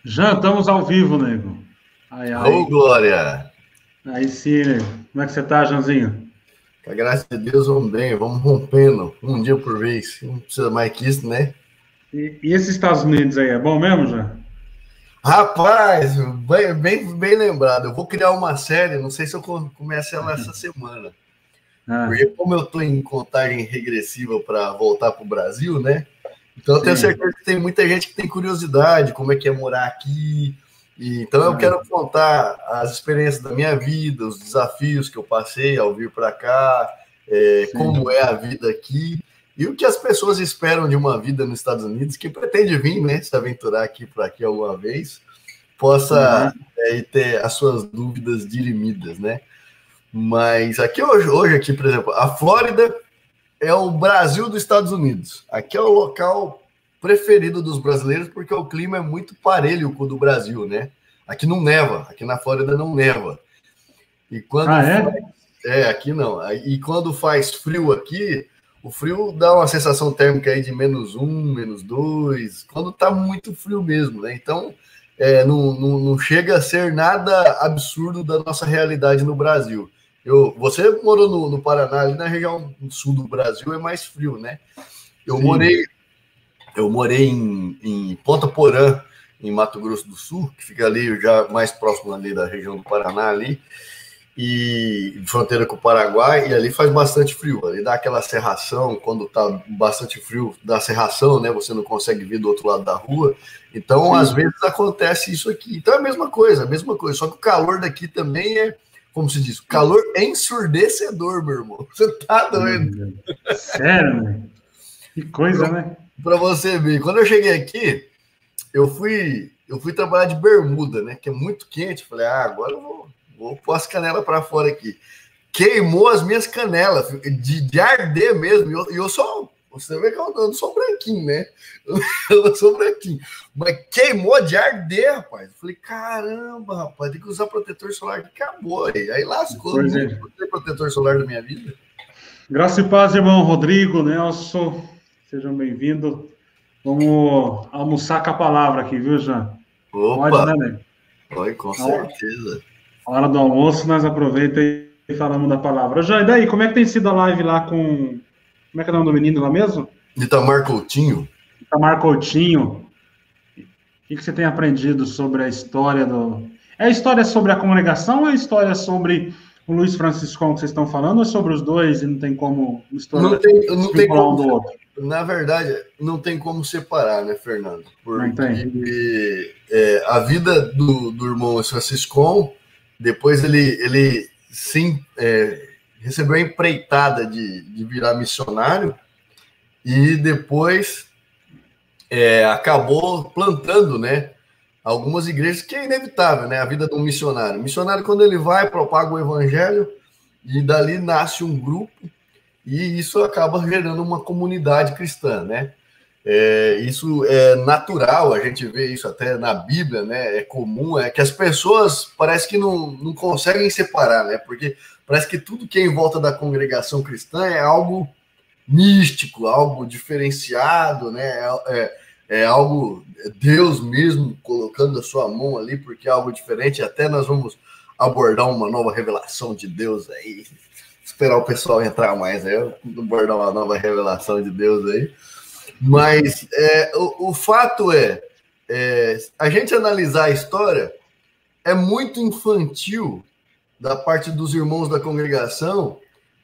Já estamos ao vivo, nego. Ai, Ô, ai. Glória! Aí sim, nego. Como é que você tá, Janzinho? Com a graça de Deus, vamos bem, vamos rompendo, um dia por vez. Não precisa mais que isso, né? E esses Estados Unidos aí, é bom mesmo, já? Rapaz, bem lembrado. Eu vou criar uma série, não sei se eu começo ela essa semana. Ah, Porque como eu estou em contagem regressiva para voltar para o Brasil, né? Então eu tenho sim. certeza que tem muita gente que tem curiosidade, como é que é morar aqui. Então eu Ah, quero contar as experiências da minha vida, os desafios que eu passei ao vir para cá, como sim. é a vida aqui e o que as pessoas esperam de uma vida nos Estados Unidos, que pretende vir, né, se aventurar aqui para aqui alguma vez, possa Uhum. ter as suas dúvidas dirimidas, né? Mas aqui hoje aqui, por exemplo, a Flórida é o Brasil dos Estados Unidos. Aqui é o local preferido dos brasileiros porque o clima é muito parelho com o do Brasil, né? Aqui não neva, aqui na Flórida não neva. E Ah, quando é? aqui não. E quando faz frio aqui, o frio dá uma sensação térmica aí de -1, -2, quando tá muito frio mesmo, né? Então, não chega a ser nada absurdo da nossa realidade no Brasil. Você morou no Paraná, ali na região sul do Brasil é mais frio, né? Eu Sim. morei, eu morei em Ponta Porã, em Mato Grosso do Sul, que fica ali já mais próximo ali da região do Paraná ali, e fronteira com o Paraguai, e ali faz bastante frio. Ali dá aquela serração, quando tá bastante frio, dá serração, né? Você não consegue ver do outro lado da rua. Então, às Sim. vezes acontece isso aqui. Então é a mesma coisa. Só que o calor daqui também é, como se diz, o calor é ensurdecedor, meu irmão. Você tá Meu doido? Deus. Sério, né? Que coisa, né? Para você ver. Quando eu cheguei aqui, eu fui trabalhar de bermuda, né? Que é muito quente. Falei, agora eu vou pôr as canelas para fora aqui. Queimou as minhas canelas, de arder mesmo. E eu sou. Você vê que eu não sou branquinho, né? Eu não sou branquinho. Mas queimou de arder, rapaz. Eu falei, caramba, rapaz, tem que usar protetor solar que acabou. Aí lascou, Pois nunca é. usei protetor solar na minha vida. Graça e paz, irmão Rodrigo, Nelson. Sejam bem-vindos. Vamos almoçar com a palavra aqui, viu, Jean? Pode, Opa, né, nego? foi com A hora certeza. a hora do almoço, nós aproveita e falamos da palavra. Jean, e daí, como é que tem sido a live lá com... Como é que é o nome do menino lá mesmo? Itamar Coutinho. Itamar Coutinho. O que você tem aprendido sobre a história do... É a história sobre a congregação ou é a história sobre o Luiz Franciscão que vocês estão falando, ou é sobre os dois e não tem como misturar, Não tem desvincular um como. do outro? Na verdade, não tem como separar, né, Fernando? Não tem? Porque a vida do irmão Franciscon, depois ele sim recebeu a empreitada de virar missionário e depois acabou plantando, né, algumas igrejas, que é inevitável, né, a vida de um missionário. O missionário, quando ele vai, propaga o evangelho e dali nasce um grupo e isso acaba gerando uma comunidade cristã, né? Isso é natural, a gente vê isso até na Bíblia, né? É comum, é que as pessoas parece que não conseguem separar, né? Porque parece que tudo que é em volta da congregação cristã é algo místico, algo diferenciado, né? É algo, Deus mesmo colocando a sua mão ali, porque é algo diferente. Até nós vamos abordar uma nova revelação de Deus aí, esperar o pessoal entrar mais, né? Abordar uma nova revelação de Deus aí. Mas o fato a gente analisar a história, é muito infantil da parte dos irmãos da congregação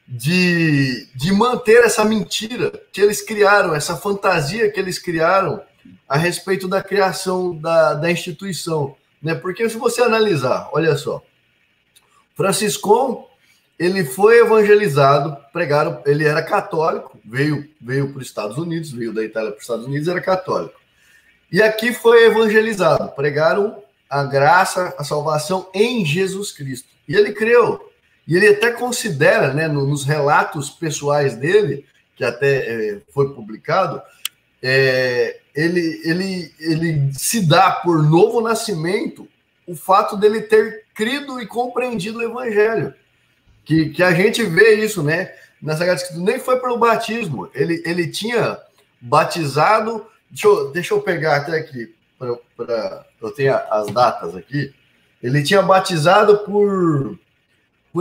de manter essa mentira que eles criaram, essa fantasia que eles criaram a respeito da criação da instituição. Né? Porque se você analisar, olha só, Franciscon, ele foi evangelizado, pregaram, ele era católico, veio para os Estados Unidos, veio da Itália para os Estados Unidos, era católico. E aqui foi evangelizado, pregaram a graça, a salvação em Jesus Cristo. E ele creu. E ele até considera, né, nos relatos pessoais dele, que até foi publicado, ele se dá por novo nascimento o fato dele ter crido e compreendido o evangelho. Que a gente vê isso, né? Na Sagrada Escritura, nem foi pelo batismo. Ele tinha batizado. Deixa eu pegar até aqui. eu tenho as datas aqui, ele tinha batizado por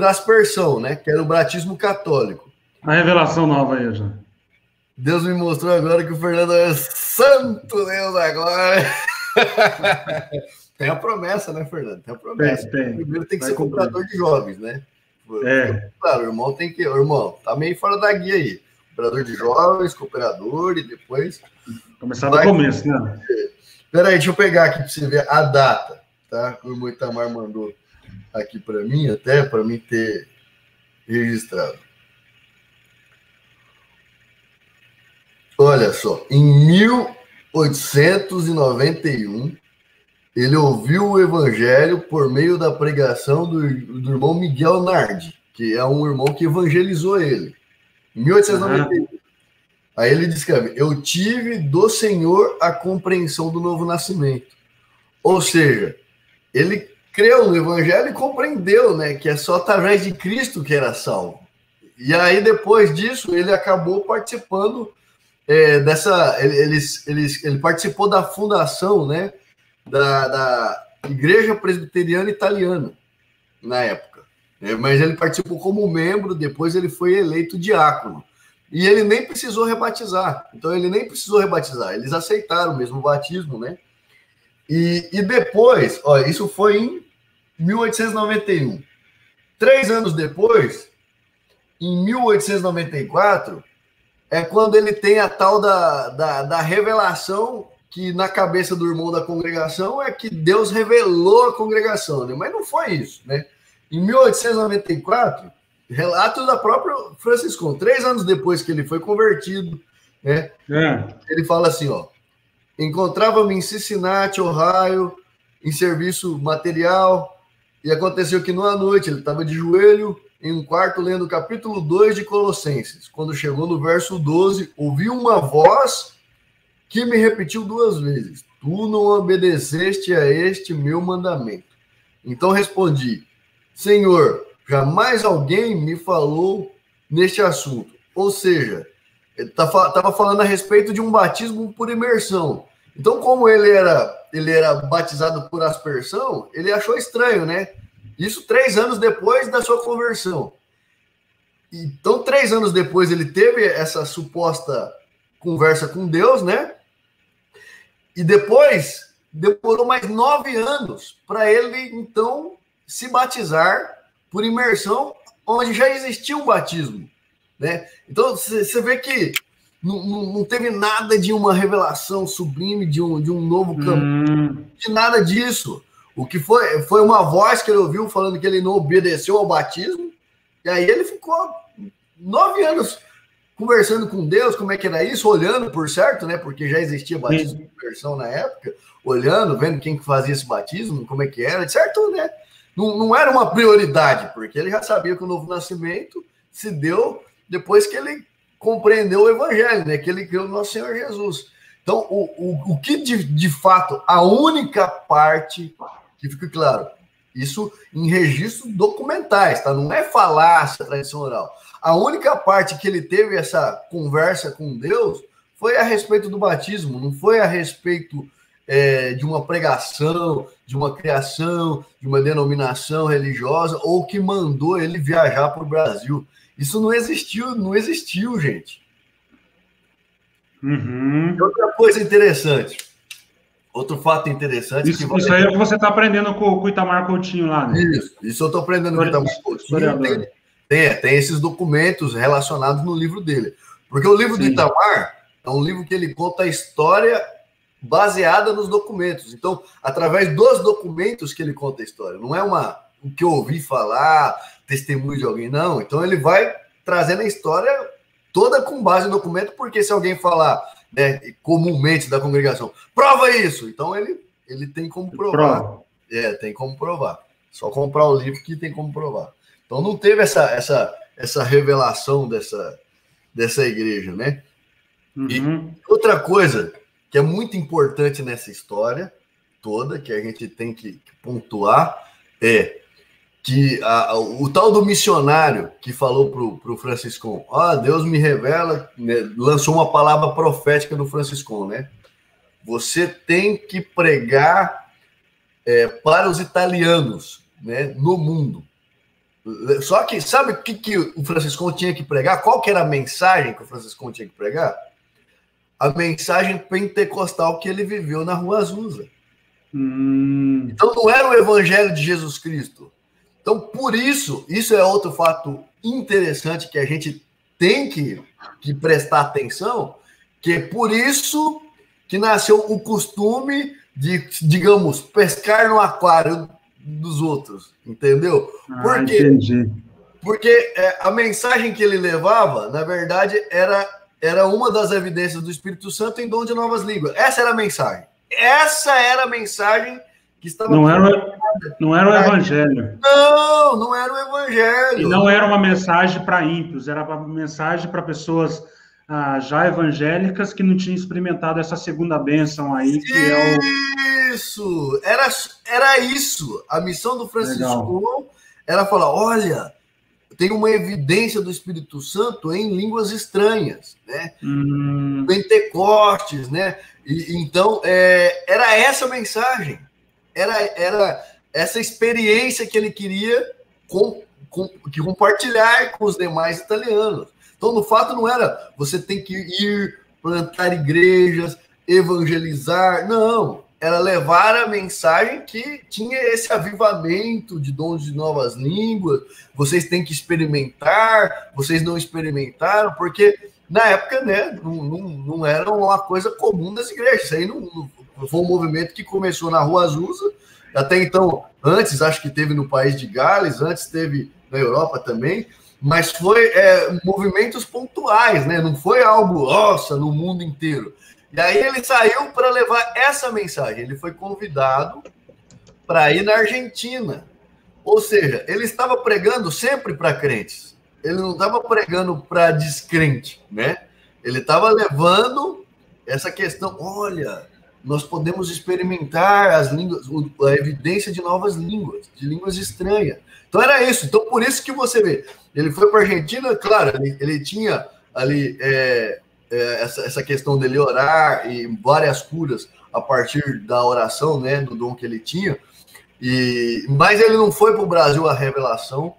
aspersão, né? Que era o batismo católico. A revelação nova aí, já. Deus me mostrou agora que o Fernando é santo Deus agora. Tem a promessa, né, Fernando? Tem a promessa. Tem. Primeiro tem que ser cooperador de jovens, né? Claro, o irmão tem que... O irmão, tá meio fora da guia aí. Cooperador de jovens, cooperador, e depois... Começar do começo, né? Peraí, deixa eu pegar aqui para você ver a data, tá? O irmão Itamar mandou aqui para mim, até para mim ter registrado. Olha só, em 1891, ele ouviu o evangelho por meio da pregação do irmão Miguel Nardi, que é um irmão que evangelizou ele. Em 1891. Aí ele descreve: eu tive do Senhor a compreensão do novo nascimento. Ou seja, ele creu no evangelho e compreendeu, né, que é só através de Cristo que era salvo. E aí, depois disso, ele acabou participando ele participou da fundação, né, da Igreja Presbiteriana Italiana, na época. Mas ele participou como membro, depois ele foi eleito diácono. E ele nem precisou rebatizar. Então, ele nem precisou rebatizar. Eles aceitaram o mesmo batismo, né? E depois, olha, isso foi em 1891. 3 anos depois, em 1894, é quando ele tem a tal da revelação, que na cabeça do irmão da congregação é que Deus revelou a congregação, né? Mas não foi isso, né? Em 1894, relatos da própria Franciscão, 3 anos depois que ele foi convertido, né? Ele fala assim, ó: encontrava-me em Cincinnati, Ohio, em serviço material, e aconteceu que numa noite ele estava de joelho em um quarto lendo o capítulo 2 de Colossenses. Quando chegou no verso 12, ouvi uma voz que me repetiu 2 vezes: tu não obedeceste a este meu mandamento. Então respondi: Senhor, jamais alguém me falou neste assunto. Ou seja, ele estava falando a respeito de um batismo por imersão. Então, como ele era batizado por aspersão, ele achou estranho, né? Isso 3 anos depois da sua conversão. Então, 3 anos depois, ele teve essa suposta conversa com Deus, né? E depois, demorou mais 9 anos para ele, então, se batizar por imersão, onde já existia um batismo, né? Então, você vê que não teve nada de uma revelação sublime, de um novo caminho, de nada disso. O que foi uma voz que ele ouviu falando que ele não obedeceu ao batismo, e aí ele ficou 9 anos conversando com Deus, como é que era isso, olhando, por certo, né? Porque já existia batismo de imersão na época, olhando, vendo quem que fazia esse batismo, como é que era, certo, né? Não era uma prioridade, porque ele já sabia que o novo nascimento se deu depois que ele compreendeu o evangelho, né? Que ele criou o nosso Senhor Jesus. Então, o que de fato, a única parte, que fica claro, isso em registros documentais, tá? Não é falácia, tradição oral. A única parte que ele teve essa conversa com Deus foi a respeito do batismo, não foi a respeito de uma pregação, de uma criação, de uma denominação religiosa, ou que mandou ele viajar para o Brasil. Isso não existiu, gente. Outra coisa interessante, outro fato interessante... Isso aí é o que você está aprendendo com o Itamar Coutinho lá, né? Isso eu estou aprendendo com o Itamar Coutinho. Tem esses documentos relacionados no livro dele. Porque o livro do Itamar é um livro que ele conta a história baseada nos documentos. Então, através dos documentos que ele conta a história. Não é o que eu ouvi falar, testemunho de alguém, não. Então, ele vai trazendo a história toda com base em documento, porque se alguém falar, né, comumente da congregação, prova isso! Então, ele tem como provar. Tem como provar. Só comprar o livro que tem como provar. Então, não teve essa revelação dessa igreja, né? E outra coisa que é muito importante nessa história toda, que a gente tem que pontuar, é que o tal do missionário que falou pro Franciscão, Deus me revela, né, lançou uma palavra profética no Franciscão, né? você tem que pregar para os italianos, né, no mundo. Só que, sabe o que o Franciscão tinha que pregar? Qual que era a mensagem que o Franciscão tinha que pregar? A mensagem pentecostal que ele viveu na Rua Azusa. Então, não era o evangelho de Jesus Cristo. Então, por isso é outro fato interessante que a gente tem que prestar atenção, que é por isso que nasceu o costume de, digamos, pescar no aquário dos outros, entendeu? Entendi. Porque a mensagem que ele levava, na verdade, era uma das evidências do Espírito Santo em dom de novas línguas. Essa era a mensagem. Essa era a mensagem que estava... Não era o evangelho. Não era o evangelho. E não era uma mensagem para ímpios, era uma mensagem para pessoas já evangélicas que não tinham experimentado essa segunda bênção aí, que é o... Isso! Era isso. A missão do Francisco era falar, olha, tem uma evidência do Espírito Santo em línguas estranhas, né? Pentecostes, né? Então, era essa mensagem. Era essa experiência que ele queria compartilhar com os demais italianos. Então, no fato, não era você tem que ir plantar igrejas, evangelizar, não. Era levar a mensagem que tinha esse avivamento de dons de novas línguas, vocês têm que experimentar, vocês não experimentaram, porque na época, né, não era uma coisa comum das igrejas. Isso aí não foi um movimento que começou na Rua Azusa, até então, antes, acho que teve no país de Gales, antes teve na Europa também, mas foi movimentos pontuais, né? Não foi algo, nossa, no mundo inteiro. E aí ele saiu para levar essa mensagem. Ele foi convidado para ir na Argentina. Ou seja, ele estava pregando sempre para crentes. Ele não estava pregando para descrente, né? Ele estava levando essa questão, olha, nós podemos experimentar as línguas, a evidência de novas línguas, de línguas estranhas. Então era isso. Então por isso que você vê, ele foi para a Argentina, claro, ele tinha ali essa questão dele orar e várias curas a partir da oração, né, do dom que ele tinha. Mas ele não foi para o Brasil a revelação.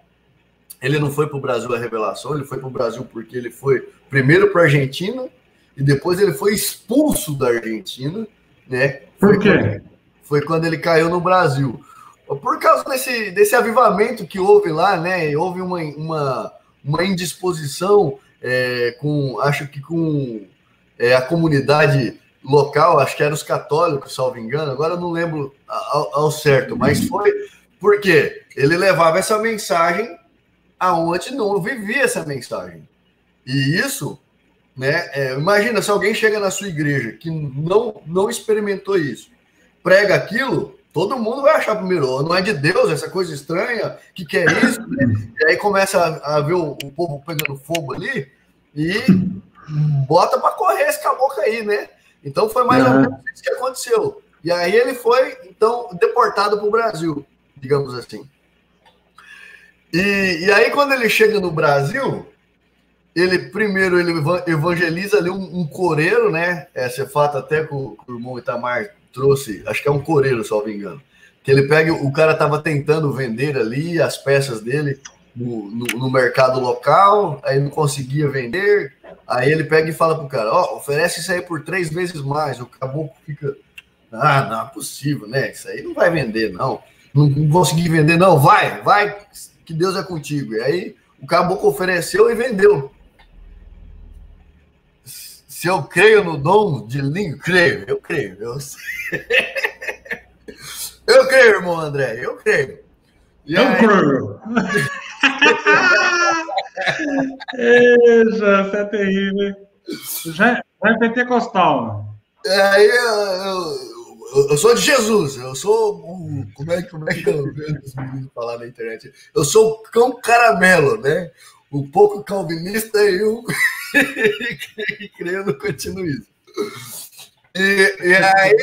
Ele não foi para o Brasil a revelação. Ele foi para o Brasil porque ele foi primeiro para a Argentina e depois ele foi expulso da Argentina, né? Por quê? Foi quando ele caiu no Brasil. Por causa desse avivamento que houve lá, né? Houve uma indisposição acho que com a comunidade local, acho que eram os católicos, salvo engano, agora eu não lembro ao certo, mas foi porque ele levava essa mensagem aonde não vivia essa mensagem. E isso, né? Imagina se alguém chega na sua igreja que não experimentou isso, prega aquilo, todo mundo vai achar primeiro, não é de Deus, essa coisa estranha, que é isso? Né? E aí começa a ver o povo pegando fogo ali e bota para correr esse caboclo aí, né? Então foi mais ou menos isso que aconteceu. E aí ele foi, então, deportado para o Brasil, digamos assim. E aí quando ele chega no Brasil, ele evangeliza ali um coreiro, né? Esse fato até que o irmão Itamar trouxe, acho que é um coreiro, se não me engano, que ele pega, o cara estava tentando vender ali as peças dele no mercado local, aí não conseguia vender, aí ele pega e fala pro cara, oferece isso aí por 3 vezes mais, o caboclo fica, não é possível, né, isso aí não vai vender, não consegui vender, não, vai, que Deus é contigo, e aí o caboclo ofereceu e vendeu. Se eu creio no dom de língua, eu creio. Eu creio, irmão André, eu creio. Creio. Isso é terrível. Já é pentecostal. Aí eu sou de Jesus, eu sou como é que eu vejo os meninos falar na internet? Eu sou o cão caramelo, né? Um pouco calvinista e um creio no continuismo. E aí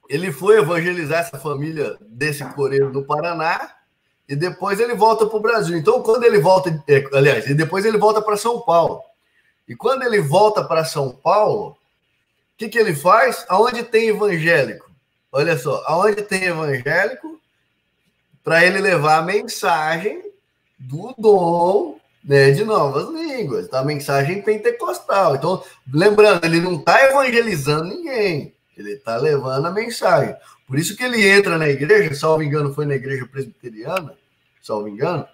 ele foi evangelizar essa família desse coreiro no Paraná e depois ele volta para o Brasil. Então, quando ele volta, e depois ele volta para São Paulo. E quando ele volta para São Paulo, que ele faz? Aonde tem evangélico? Olha só, aonde tem evangélico, para ele levar a mensagem do dom, né, de novas línguas, da mensagem pentecostal. Então, lembrando, ele não está evangelizando ninguém, ele está levando a mensagem. Por isso que ele entra na igreja, salvo engano, foi na igreja presbiteriana, salvo engano,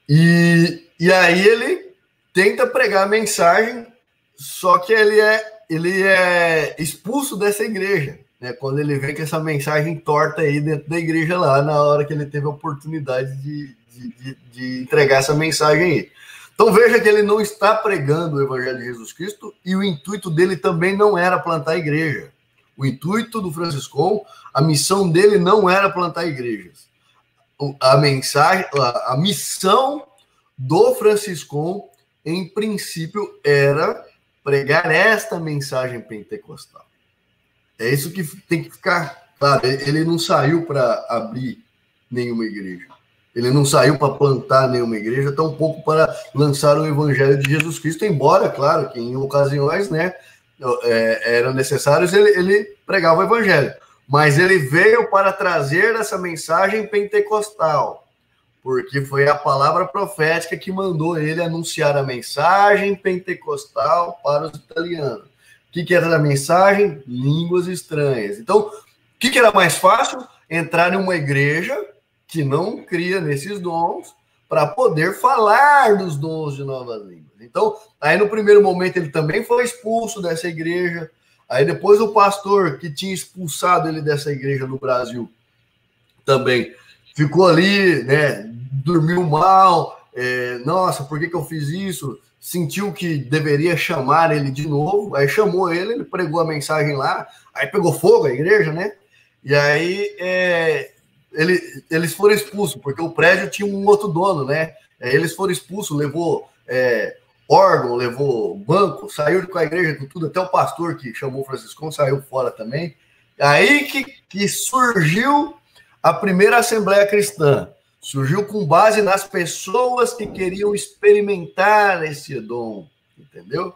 e aí ele tenta pregar a mensagem, só que ele é expulso dessa igreja, né, quando ele vê que essa mensagem torta aí dentro da igreja lá, na hora que ele teve a oportunidade de entregar essa mensagem aí. Então veja que ele não está pregando o evangelho de Jesus Cristo, e o intuito dele também não era plantar igreja. O intuito do Franciscon, a missão dele não era plantar igrejas. A missão do Franciscon, em princípio, era pregar esta mensagem pentecostal. É isso que tem que ficar claro. Ele não saiu para abrir nenhuma igreja. Ele não saiu para plantar nenhuma igreja, tampouco para lançar o evangelho de Jesus Cristo, embora, claro, que em ocasiões, né, eram necessários, ele pregava o evangelho. Mas ele veio para trazer essa mensagem pentecostal, porque foi a palavra profética que mandou ele anunciar a mensagem pentecostal para os italianos. O que era a mensagem? Línguas estranhas. Então, o que era mais fácil? Entrar em uma igreja que não cria nesses dons para poder falar dos dons de novas línguas. Então, aí no primeiro momento ele também foi expulso dessa igreja. Aí depois o pastor que tinha expulsado ele dessa igreja no Brasil também ficou ali, né, dormiu mal, nossa, por que eu fiz isso? Sentiu que deveria chamar ele de novo, aí chamou ele pregou a mensagem lá, aí pegou fogo a igreja, né? E aí eles foram expulsos, porque o prédio tinha um outro dono, né? Eles foram expulsos, levou órgão, levou banco, saiu com a igreja com tudo, até o pastor que chamou o Franciscão saiu fora também. Aí que surgiu a primeira Assembleia Cristã. Surgiu com base nas pessoas que queriam experimentar esse dom, entendeu?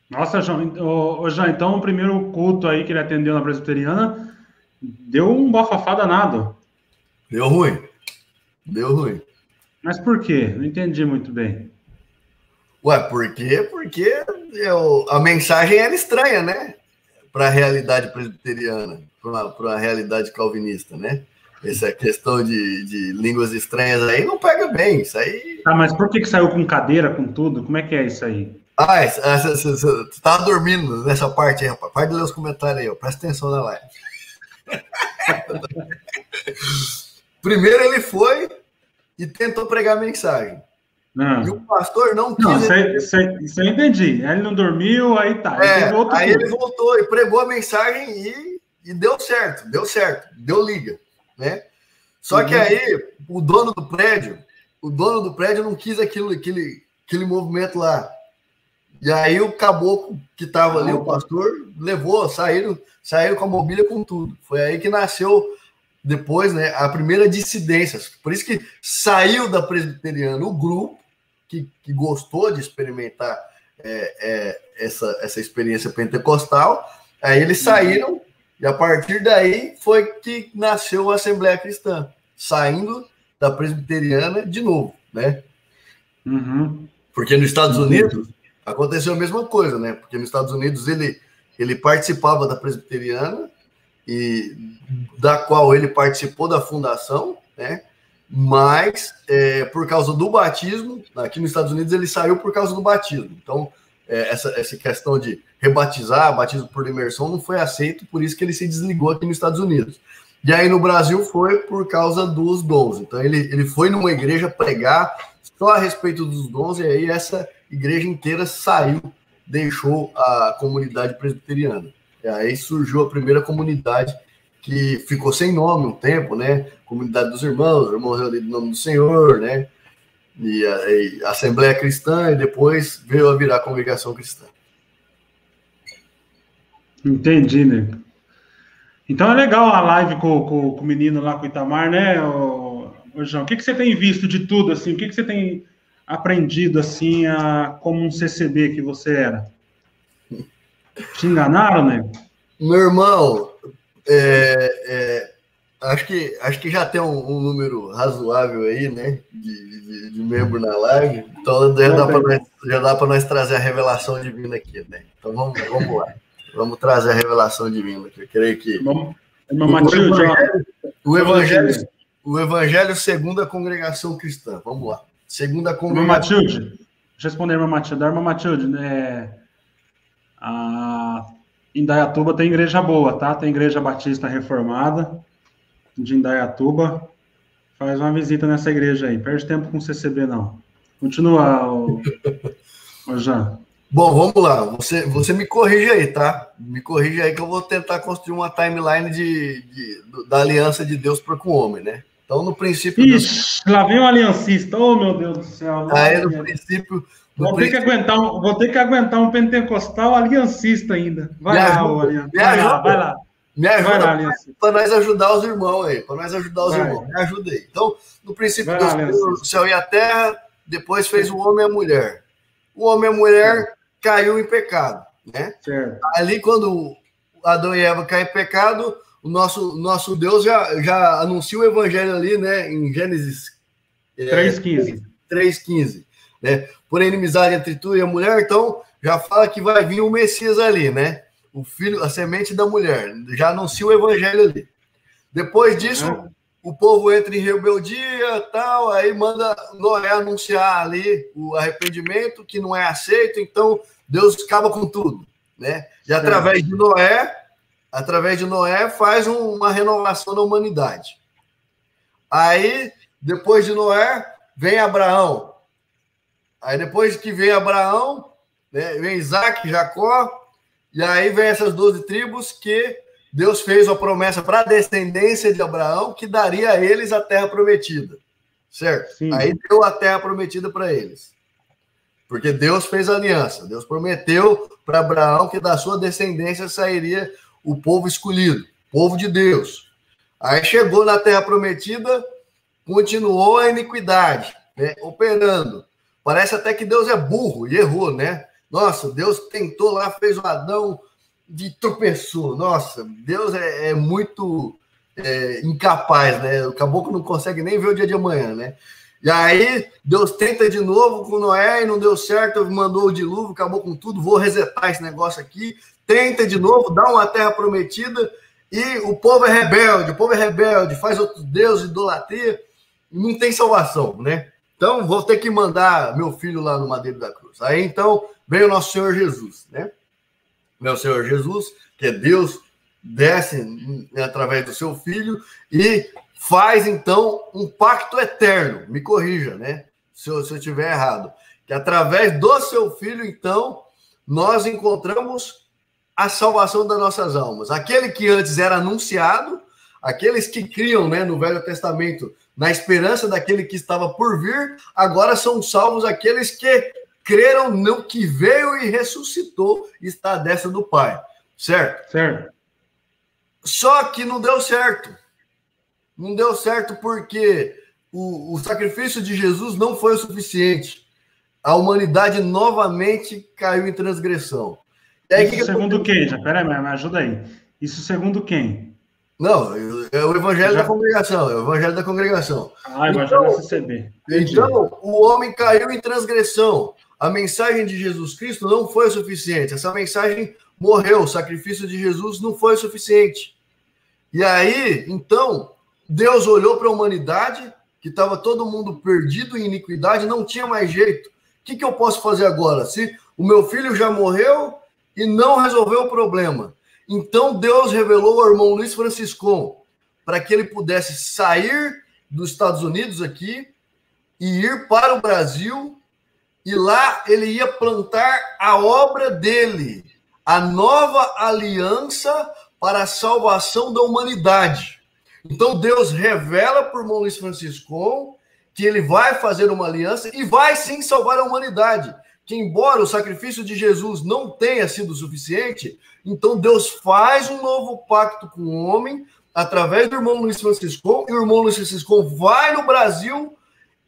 Nossa, João, João, então o primeiro culto aí que ele atendeu na presbiteriana deu um bafafá danado. Deu ruim. Mas por quê? Não entendi muito bem. Ué, por quê? Porque a mensagem era estranha, né? Para a realidade presbiteriana, para a realidade calvinista, né? Essa questão de línguas estranhas aí não pega bem, isso aí... Ah, mas por que saiu com cadeira, com tudo? Como é que é isso aí? Você estava dormindo nessa parte aí, rapaz. Para de ler os comentários aí, ó. Presta atenção na live. Primeiro ele foi e tentou pregar a mensagem. E o pastor não quis... Não, isso eu entendi. Ele não dormiu, aí tá. Aí ele voltou e pregou a mensagem e deu certo, deu liga, né? Só que aí o dono do prédio não quis aquele movimento lá. E aí o caboclo que estava ali, o pastor, saíram com a mobília, com tudo. Foi aí que nasceu depois, né, a primeira dissidência. Por isso que saiu da presbiteriana o grupo que gostou de experimentar essa experiência pentecostal. Aí eles saíram e a partir daí foi que nasceu a Assembleia Cristã, saindo da presbiteriana de novo, né? Porque nos Estados Unidos aconteceu a mesma coisa, né? Porque nos Estados Unidos ele participava da presbiteriana, e da qual ele participou da fundação, né? Mas por causa do batismo, aqui nos Estados Unidos ele saiu por causa do batismo. Então, essa questão de rebatizar, batismo por imersão, não foi aceito, por isso que ele se desligou aqui nos Estados Unidos. E aí no Brasil foi por causa dos dons. Então ele foi numa igreja pregar só a respeito dos dons, e aí essa igreja inteira saiu, deixou a comunidade presbiteriana. E aí surgiu a primeira comunidade que ficou sem nome um tempo, né? Comunidade dos Irmãos reunidos em nome do Senhor, né? E a Assembleia Cristã, e depois veio a virar a Congregação Cristã. Entendi, né? Então é legal a live com o menino lá, com o Itamar, né, João? O que você tem visto de tudo, assim? O que você tem aprendido assim como um CCB que você era? Te enganaram, né? Meu irmão, acho que já tem um número razoável aí, né? De membro na live. Então já dá para nós trazer a revelação divina aqui, né? Então vamos lá. Vamos trazer a revelação divina aqui. Eu creio que o Evangelho segundo a congregação cristã. Vamos lá. Segunda congregação. Matilde, deixa eu responder, irmã Matilde. Irmã Matilde, né? Em Indaiatuba tem igreja boa, tá? Tem igreja batista reformada de Indaiatuba. Faz uma visita nessa igreja aí. Perde tempo com o CCB, não. Continua, o Jean. Bom, vamos lá. Você me corrige aí, tá? Me corrige aí que eu vou tentar construir uma timeline da aliança de Deus para com o homem, né? Então, no princípio... Ixi, lá vem um aliancista. Oh, meu Deus do céu. Aí, no princípio... Vou ter que aguentar um pentecostal aliancista ainda. Vai lá, Me ajuda para nós ajudar os irmãos aí. Para nós ajudar os irmãos. Me ajuda aí. Então, no princípio, Deus criou o céu e a terra, depois fez o homem e a mulher. O homem e a mulher caiu em pecado, né? Certo. Ali, quando Adão e Eva caem em pecado, o nosso Deus já anuncia o evangelho ali, né? Em Gênesis 3:15. Né? Por inimizade entre tu e a mulher, então já fala que vai vir o Messias ali, né? O filho, a semente da mulher, já anuncia o evangelho ali. Depois disso, o povo entra em rebeldia, tal, aí manda Noé anunciar ali o arrependimento, que não é aceito, então Deus acaba com tudo, né? E através de Noé faz uma renovação da humanidade. Aí, depois de Noé, vem Abraão. Aí depois que vem Abraão, né, vem Isaac, Jacó, e aí vem essas 12 tribos que Deus fez uma promessa para a descendência de Abraão que daria a eles a terra prometida, certo? Sim. Aí deu a terra prometida para eles. Porque Deus fez aliança. Deus prometeu para Abraão que da sua descendência sairia o povo escolhido, o povo de Deus. Aí chegou na terra prometida, continuou a iniquidade, né, operando. Parece até que Deus é burro e errou, né? Nossa, Deus tentou lá, fez o Adão de tropeçou. Nossa, Deus é muito incapaz, né? O caboclo não consegue nem ver o dia de amanhã, né? E aí, Deus tenta de novo com Noé e não deu certo, mandou o dilúvio, acabou com tudo, vou resetar esse negócio aqui. Tenta de novo, dá uma terra prometida e o povo é rebelde, faz outros deuses, idolatria, não tem salvação, né? Então, vou ter que mandar meu filho lá no madeiro da cruz. Aí, então, veio o nosso Senhor Jesus, né? Meu Senhor Jesus, que é Deus, desce através do seu filho e faz, então, um pacto eterno. Me corrija, né? Se eu estiver errado. Que através do seu filho, então, nós encontramos a salvação das nossas almas. Aquele que antes era anunciado, aqueles que criam, né, no Velho Testamento, na esperança daquele que estava por vir, agora são salvos aqueles que creram no que veio e ressuscitou e está à destra do Pai. Certo? Certo. Só que não deu certo. Não deu certo porque o sacrifício de Jesus não foi o suficiente. A humanidade novamente caiu em transgressão. E aí, isso segundo quem? Peraí, me ajuda aí. Isso segundo quem? Não, é o evangelho da congregação. É o evangelho da congregação. Ah, o evangelho da CCB. Então, o homem caiu em transgressão. A mensagem de Jesus Cristo não foi o suficiente. Essa mensagem morreu. O sacrifício de Jesus não foi o suficiente. E aí, então, Deus olhou para a humanidade, que estava todo mundo perdido em iniquidade, não tinha mais jeito. O que eu posso fazer agora? Se o meu filho já morreu e não resolveu o problema. Então, Deus revelou ao irmão Luiz Franciscon para que ele pudesse sair dos Estados Unidos aqui e ir para o Brasil, e lá ele ia plantar a obra dele, a nova aliança para a salvação da humanidade. Então, Deus revela para o irmão Luiz Franciscon que ele vai fazer uma aliança e vai sim salvar a humanidade. Que embora o sacrifício de Jesus não tenha sido suficiente, então Deus faz um novo pacto com o homem através do irmão Luiz Franciscon, e o irmão Luiz Franciscon vai no Brasil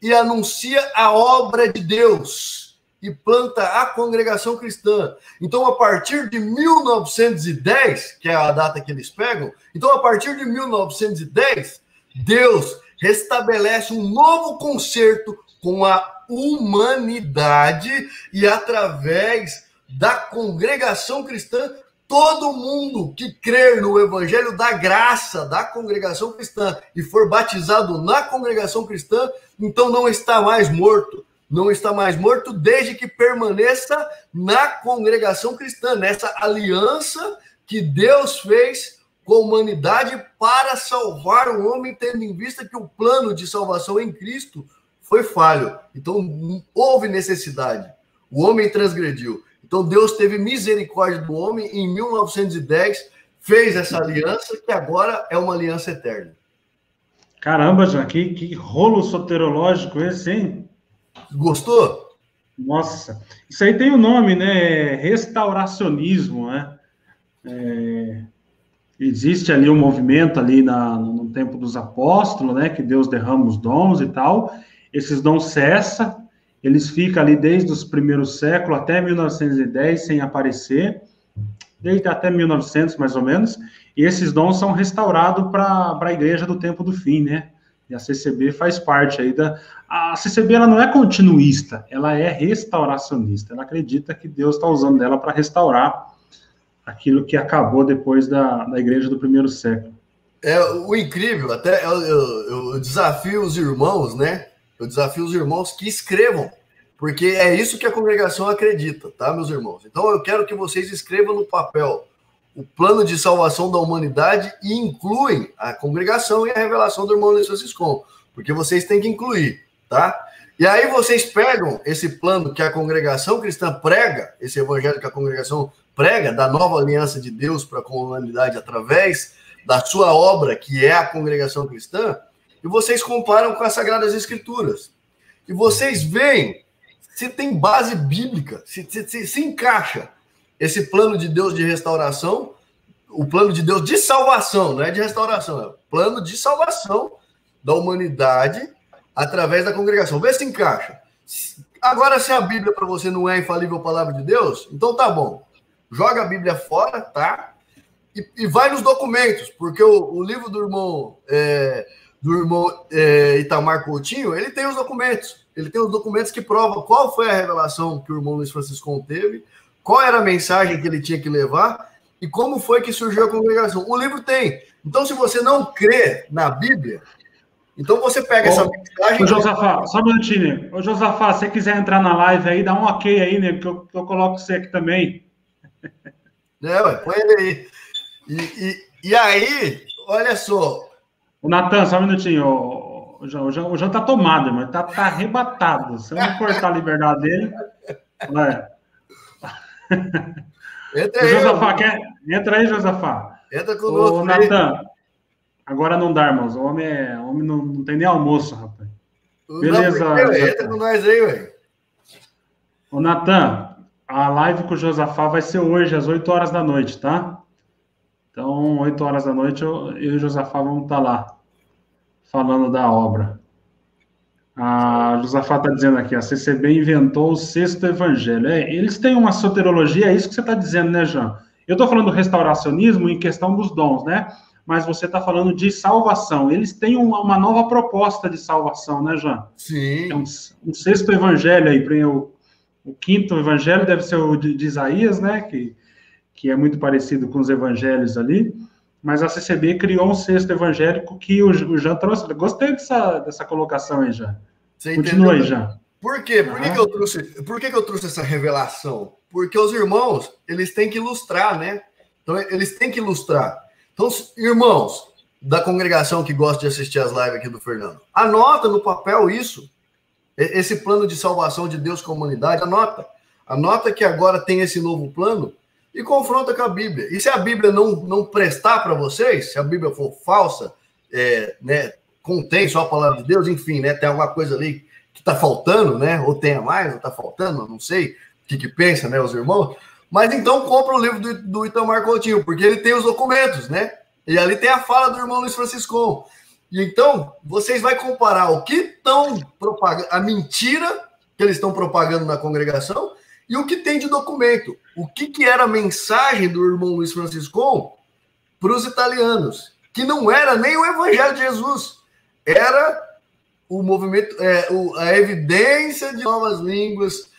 e anuncia a obra de Deus e planta a congregação cristã. Então, a partir de 1910, que é a data que eles pegam, então, a partir de 1910, Deus restabelece um novo concerto com a humanidade e através da congregação cristã, todo mundo que crer no evangelho da graça da congregação cristã e for batizado na congregação cristã, então não está mais morto. Não está mais morto desde que permaneça na congregação cristã, nessa aliança que Deus fez com a humanidade para salvar o homem, tendo em vista que o plano de salvação em Cristo foi falho. Então, houve necessidade. O homem transgrediu. Então, Deus teve misericórdia do homem e, em 1910, fez essa aliança, que agora é uma aliança eterna. Caramba, Jean, que rolo soterológico esse, hein? Gostou? Nossa, isso aí tem o nome, né? Restauracionismo, né? Existe ali um movimento ali no tempo dos apóstolos, né? Que Deus derrama os dons e tal. Esses dons cessam, eles ficam ali desde os primeiros séculos até 1910 sem aparecer, desde até 1900 mais ou menos, e esses dons são restaurados para a igreja do tempo do fim, né? E a CCB faz parte aí da... A CCB, ela não é continuista, ela é restauracionista. Ela acredita que Deus está usando ela para restaurar aquilo que acabou depois da igreja do primeiro século. O incrível, até eu desafio os irmãos, né? Eu desafio os irmãos que escrevam, porque é isso que a congregação acredita, tá, meus irmãos? Então eu quero que vocês escrevam no papel o plano de salvação da humanidade e incluem a congregação e a revelação do irmão Luiz Franciscon, porque vocês têm que incluir, tá? E aí vocês pegam esse plano que a congregação cristã prega, esse evangelho que a congregação prega, da nova aliança de Deus para com a humanidade através da sua obra, que é a congregação cristã, e vocês comparam com as Sagradas Escrituras. E vocês veem se tem base bíblica, se encaixa esse plano de Deus de restauração, o plano de Deus de salvação, não é de restauração, é o plano de salvação da humanidade através da congregação. Vê se encaixa. Agora, se a Bíblia para você não é infalível palavra de Deus, então tá bom. Joga a Bíblia fora, tá? E vai nos documentos, porque o livro do irmão Itamar Coutinho, ele tem os documentos. Ele tem os documentos que provam qual foi a revelação que o irmão Luiz Francisco teve, qual era a mensagem que ele tinha que levar e como foi que surgiu a congregação. O livro tem. Então, se você não crê na Bíblia, então você pega essa mensagem... Ô, Josafá, só um minutinho. Ô, Josafá, se você quiser entrar na live aí, dá um ok aí, né? Porque eu coloco você aqui também. Põe ele aí. E aí, olha só... O Natan, só um minutinho. O João tá tomado, mas tá arrebatado. Se eu não cortar a liberdade dele... Vai. Entra aí, Josafá, entra aí, Josafá. Entra conosco. Ô, Natan, agora não dá, irmãos. O homem não tem nem almoço, rapaz. Beleza. Entra com nós aí, ué. Ô, Natan, a live com o Josafá vai ser hoje, às 8 horas da noite, tá? Então, 8 horas da noite, eu e o Josafá vamos estar lá, falando da obra. A Josafá está dizendo aqui, a CCB inventou o sexto evangelho. Eles têm uma soterologia, é isso que você está dizendo, né, Jean? Eu estou falando do restauracionismo em questão dos dons, né? Mas você está falando de salvação. Eles têm uma nova proposta de salvação, né, Jean? Sim. É um sexto evangelho aí. O quinto evangelho deve ser o de Isaías, né? Que é muito parecido com os evangelhos ali. Mas a CCB criou um sexto evangélico que o Jean trouxe. Gostei dessa colocação aí, Jean. Continua aí, Jean. Por quê? Por que eu trouxe essa revelação? Porque os irmãos, eles têm que ilustrar, né? Então, eles têm que ilustrar. Então, irmãos da congregação que gostam de assistir as lives aqui do Fernando, anota no papel isso. Esse plano de salvação de Deus com a humanidade, anota. Anota que agora tem esse novo plano e confronta com a Bíblia. E se a Bíblia não prestar para vocês, se a Bíblia for falsa, né, contém só a palavra de Deus, enfim, né, tem alguma coisa ali que está faltando, né, ou tem a mais, ou está faltando, não sei o que pensa, né, os irmãos, mas então compra o livro do Itamar Coutinho, porque ele tem os documentos, né, e ali tem a fala do irmão Luiz Francisco. E então, vocês vão comparar o que estão propagando, a mentira que eles estão propagando na congregação e o que tem de documento. O que era a mensagem do irmão Luiz Franciscon para os italianos, que não era nem o Evangelho de Jesus, era o movimento, a evidência de novas línguas,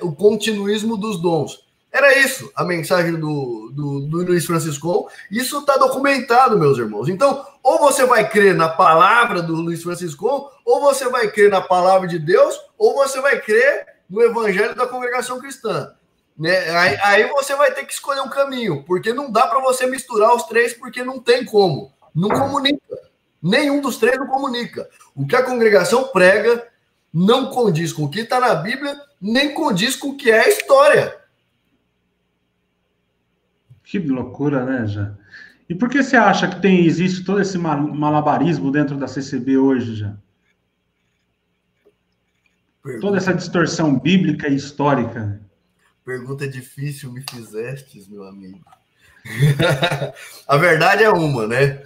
o continuismo dos dons. Era isso, a mensagem do Luiz Franciscon. Isso está documentado, meus irmãos. Então, ou você vai crer na palavra do Luiz Franciscon, ou você vai crer na palavra de Deus, ou você vai crer no evangelho da congregação cristã. Né? Aí você vai ter que escolher um caminho, porque não dá para você misturar os três, porque não tem como. Não comunica. Nenhum dos três não comunica. O que a congregação prega não condiz com o que está na Bíblia, nem condiz com o que é a história. Que loucura, né, já? E por que você acha que existe todo esse malabarismo dentro da CCB hoje, já? Toda essa distorção bíblica e histórica. Pergunta difícil me fizestes, meu amigo. A verdade é uma, né?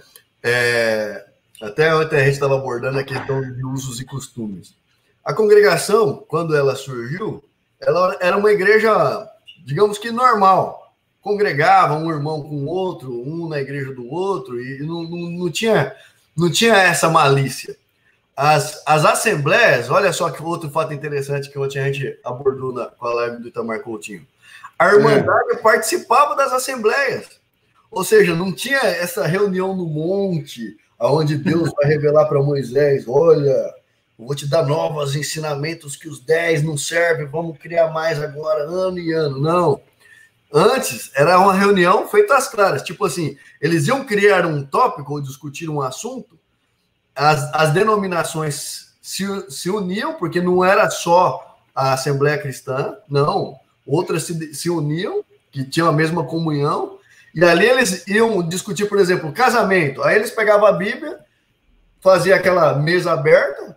Até ontem a gente estava abordando a questão de usos e costumes. A congregação, quando ela surgiu, ela era uma igreja, digamos que normal. Congregava um irmão com o outro, um na igreja do outro, e não tinha essa malícia. As assembleias, olha só que outro fato interessante que ontem a gente abordou com a live do Itamar Coutinho. A Irmandade participava das assembleias. Ou seja, não tinha essa reunião no monte, onde Deus vai revelar para Moisés, olha, eu vou te dar novos ensinamentos que os 10 não servem, vamos criar mais agora, ano e ano. Não. Antes, era uma reunião feita às claras. Tipo assim, eles iam criar um tópico ou discutir um assunto, as denominações se uniam, porque não era só a Assembleia Cristã, não. Outras se uniam, que tinham a mesma comunhão, e ali eles iam discutir, por exemplo, casamento. Aí eles pegavam a Bíblia, faziam aquela mesa aberta,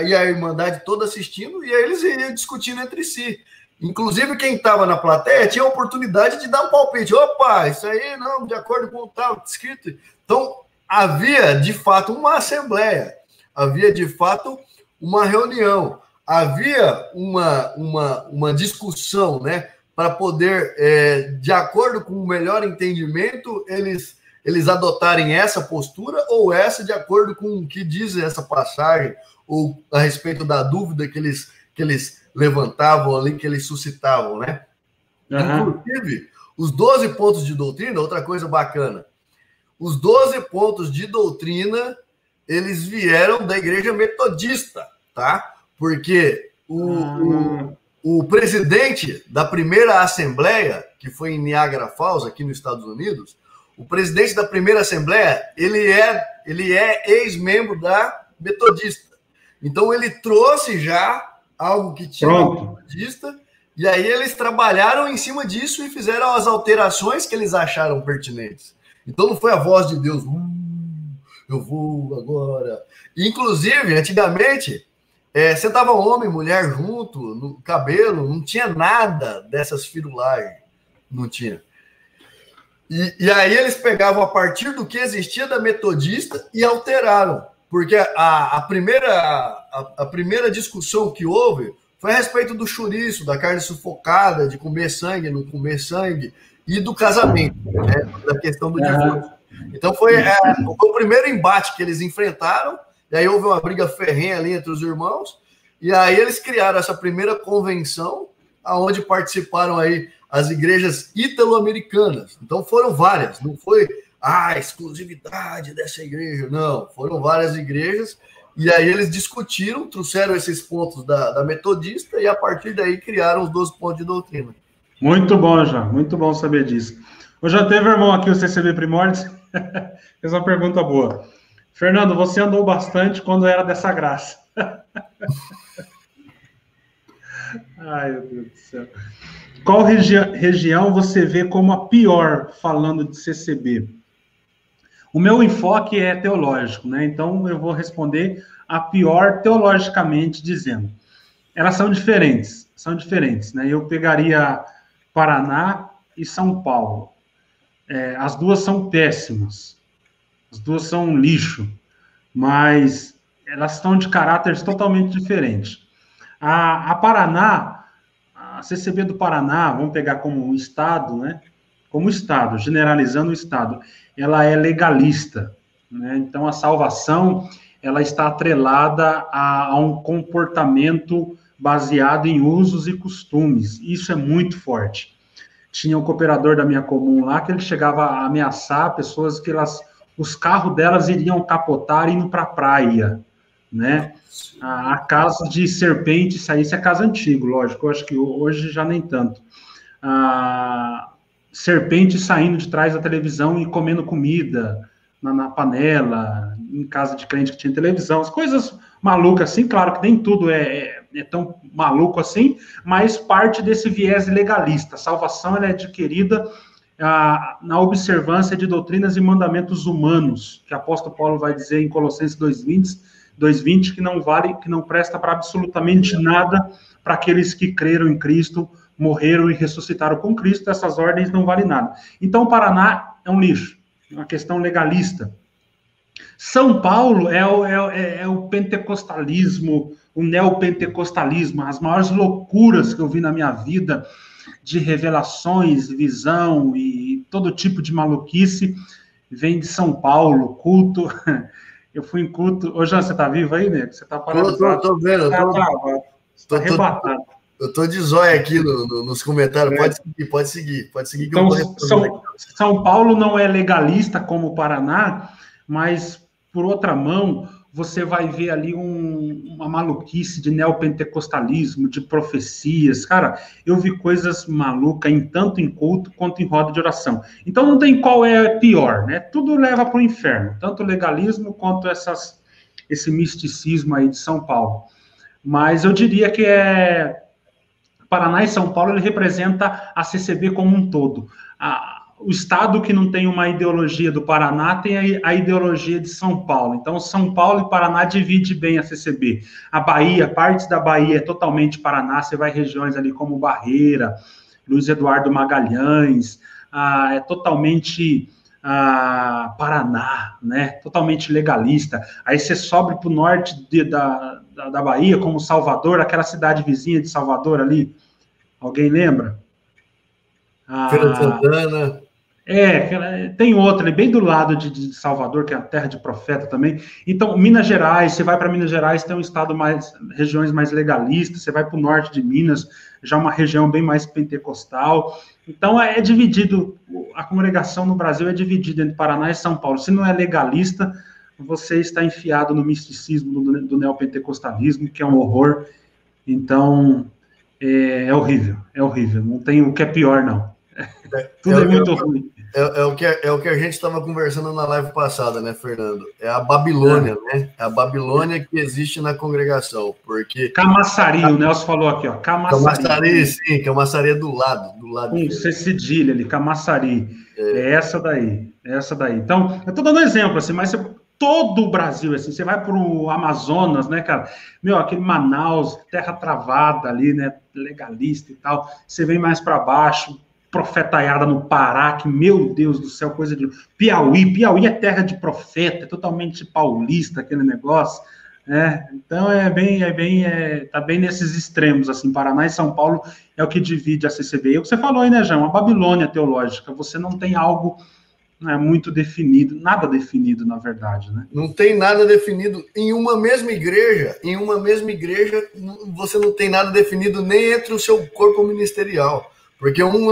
e a Irmandade toda assistindo, e aí eles iam discutindo entre si. Inclusive, quem estava na plateia tinha a oportunidade de dar um palpite. Opa, isso aí não, de acordo com o tal escrito. Então, havia, de fato, uma assembleia. Havia, de fato, uma reunião. Havia uma discussão, né? Para poder, de acordo com o melhor entendimento, eles adotarem essa postura ou essa de acordo com o que diz essa passagem ou a respeito da dúvida que eles levantavam ali, que eles suscitavam, né? Uhum. Inclusive, os 12 pontos de doutrina, outra coisa bacana, os 12 pontos de doutrina, eles vieram da igreja metodista, tá? Porque o presidente da primeira assembleia, que foi em Niagara Falls, aqui nos Estados Unidos, o presidente da primeira assembleia, ele é ex-membro da metodista. Então, ele trouxe já algo que tinha metodista, e aí eles trabalharam em cima disso e fizeram as alterações que eles acharam pertinentes. Então não foi a voz de Deus, eu vou agora. Inclusive, antigamente, você dava homem e mulher junto, no cabelo, não tinha nada dessas firulagens, não tinha. E aí eles pegavam a partir do que existia da metodista e alteraram. Porque a primeira discussão que houve foi a respeito do chouriço, da carne sufocada, de comer sangue, não comer sangue, e do casamento, né, da questão do divórcio. Então foi o primeiro embate que eles enfrentaram, e aí houve uma briga ferrenha ali entre os irmãos, e aí eles criaram essa primeira convenção, onde participaram aí as igrejas italo-americanas. Então foram várias, não foi a exclusividade dessa igreja, não, foram várias igrejas, e aí eles discutiram, trouxeram esses pontos da metodista, e a partir daí criaram os 12 pontos de doutrina. Muito bom, já, muito bom saber disso. Eu já teve, irmão, aqui o CCB Primórdios, fez uma pergunta boa. Fernando, você andou bastante quando era dessa graça. Ai, meu Deus do céu. Qual região você vê como a pior, falando de CCB? O meu enfoque é teológico, né? Então eu vou responder a pior teologicamente dizendo. Elas são diferentes, né? Eu pegaria Paraná e São Paulo. As duas são péssimas. As duas são um lixo. mas elas estão de caráteres totalmente diferentes. A Paraná, a CCB do Paraná, vamos pegar como um estado, né? Como estado, generalizando o estado, ela é legalista, né? Então a salvação ela está atrelada a um comportamento baseado em usos e costumes. Isso é muito forte. Tinha um cooperador da minha comum lá que ele chegava a ameaçar pessoas que os carros delas iriam capotar indo para a praia, né? A casa de serpente, isso é casa antigo, lógico, eu acho que hoje já nem tanto. A serpente saindo de trás da televisão e comendo comida na panela, em casa de crente que tinha televisão, as coisas malucas assim, claro que nem tudo é tão maluco assim, mas parte desse viés legalista. A salvação ela é adquirida na observância de doutrinas e mandamentos humanos, que o apóstolo Paulo vai dizer em Colossenses 2:20, que não vale, que não presta para absolutamente nada para aqueles que creram em Cristo, morreram e ressuscitaram com Cristo, essas ordens não valem nada. Então, o Paraná é um lixo, é uma questão legalista. São Paulo é o pentecostalismo, o neopentecostalismo, as maiores loucuras que eu vi na minha vida, de revelações, visão e todo tipo de maluquice, vem de São Paulo, culto. Eu fui em culto. Ô, Jean, você tá vivo aí, nego? Você tá paralisado. Tô vendo. Tô arrebatado. Eu tô de zóia aqui nos comentários. Pode seguir. Então, São Paulo não é legalista como o Paraná, mas, por outra mão, você vai ver ali uma maluquice de neopentecostalismo, de profecias. Cara, eu vi coisas malucas tanto em culto quanto em roda de oração. Então não tem qual é pior, né? Tudo leva para o inferno, tanto o legalismo quanto esse misticismo aí de São Paulo. Mas eu diria que Paraná e São Paulo ele representa a CCB como um todo. O estado que não tem uma ideologia do Paraná tem a ideologia de São Paulo. Então, São Paulo e Paraná divide bem a CCB. A Bahia, partes da Bahia é totalmente Paraná, você vai regiões ali como Barreira, Luiz Eduardo Magalhães, é totalmente Paraná, né? Totalmente legalista. Aí você sobe para o norte da Bahia, como Salvador, aquela cidade vizinha de Salvador ali, alguém lembra? Feira de Santana. Tem outra ali, bem do lado de Salvador, que é a terra de profeta também. Então, Minas Gerais, você vai para Minas Gerais, tem um estado regiões mais legalistas, você vai para o norte de Minas, já uma região bem mais pentecostal. Então, é dividido, a congregação no Brasil é dividida entre Paraná e São Paulo. Se não é legalista, você está enfiado no misticismo do neopentecostalismo, que é um horror. Então, é horrível, não tem o que é pior, não. Tudo é muito ruim. É o que a gente estava conversando na live passada, né, Fernando? É a Babilônia, né? É a Babilônia que existe na congregação, porque... Camaçari, o Nelson falou aqui, ó. Camaçari, sim, Camaçari é do lado. Com C cedilha ali, Camaçari. É essa daí. Então, eu tô dando exemplo, assim, mas todo o Brasil, assim, você vai pro Amazonas, né, cara? Aquele Manaus, terra travada ali, né, legalista e tal. Você vem mais para baixo, profetaiada no Pará, que, meu Deus do céu, coisa de... Piauí é terra de profeta, é totalmente paulista aquele negócio, né? Então, tá bem nesses extremos, assim, Paraná e São Paulo é o que divide a CCB. É o que você falou aí, né, João? A Babilônia teológica, você não tem algo muito definido, nada definido, na verdade, né? Não tem nada definido em uma mesma igreja, você não tem nada definido nem entre o seu corpo ministerial. Porque um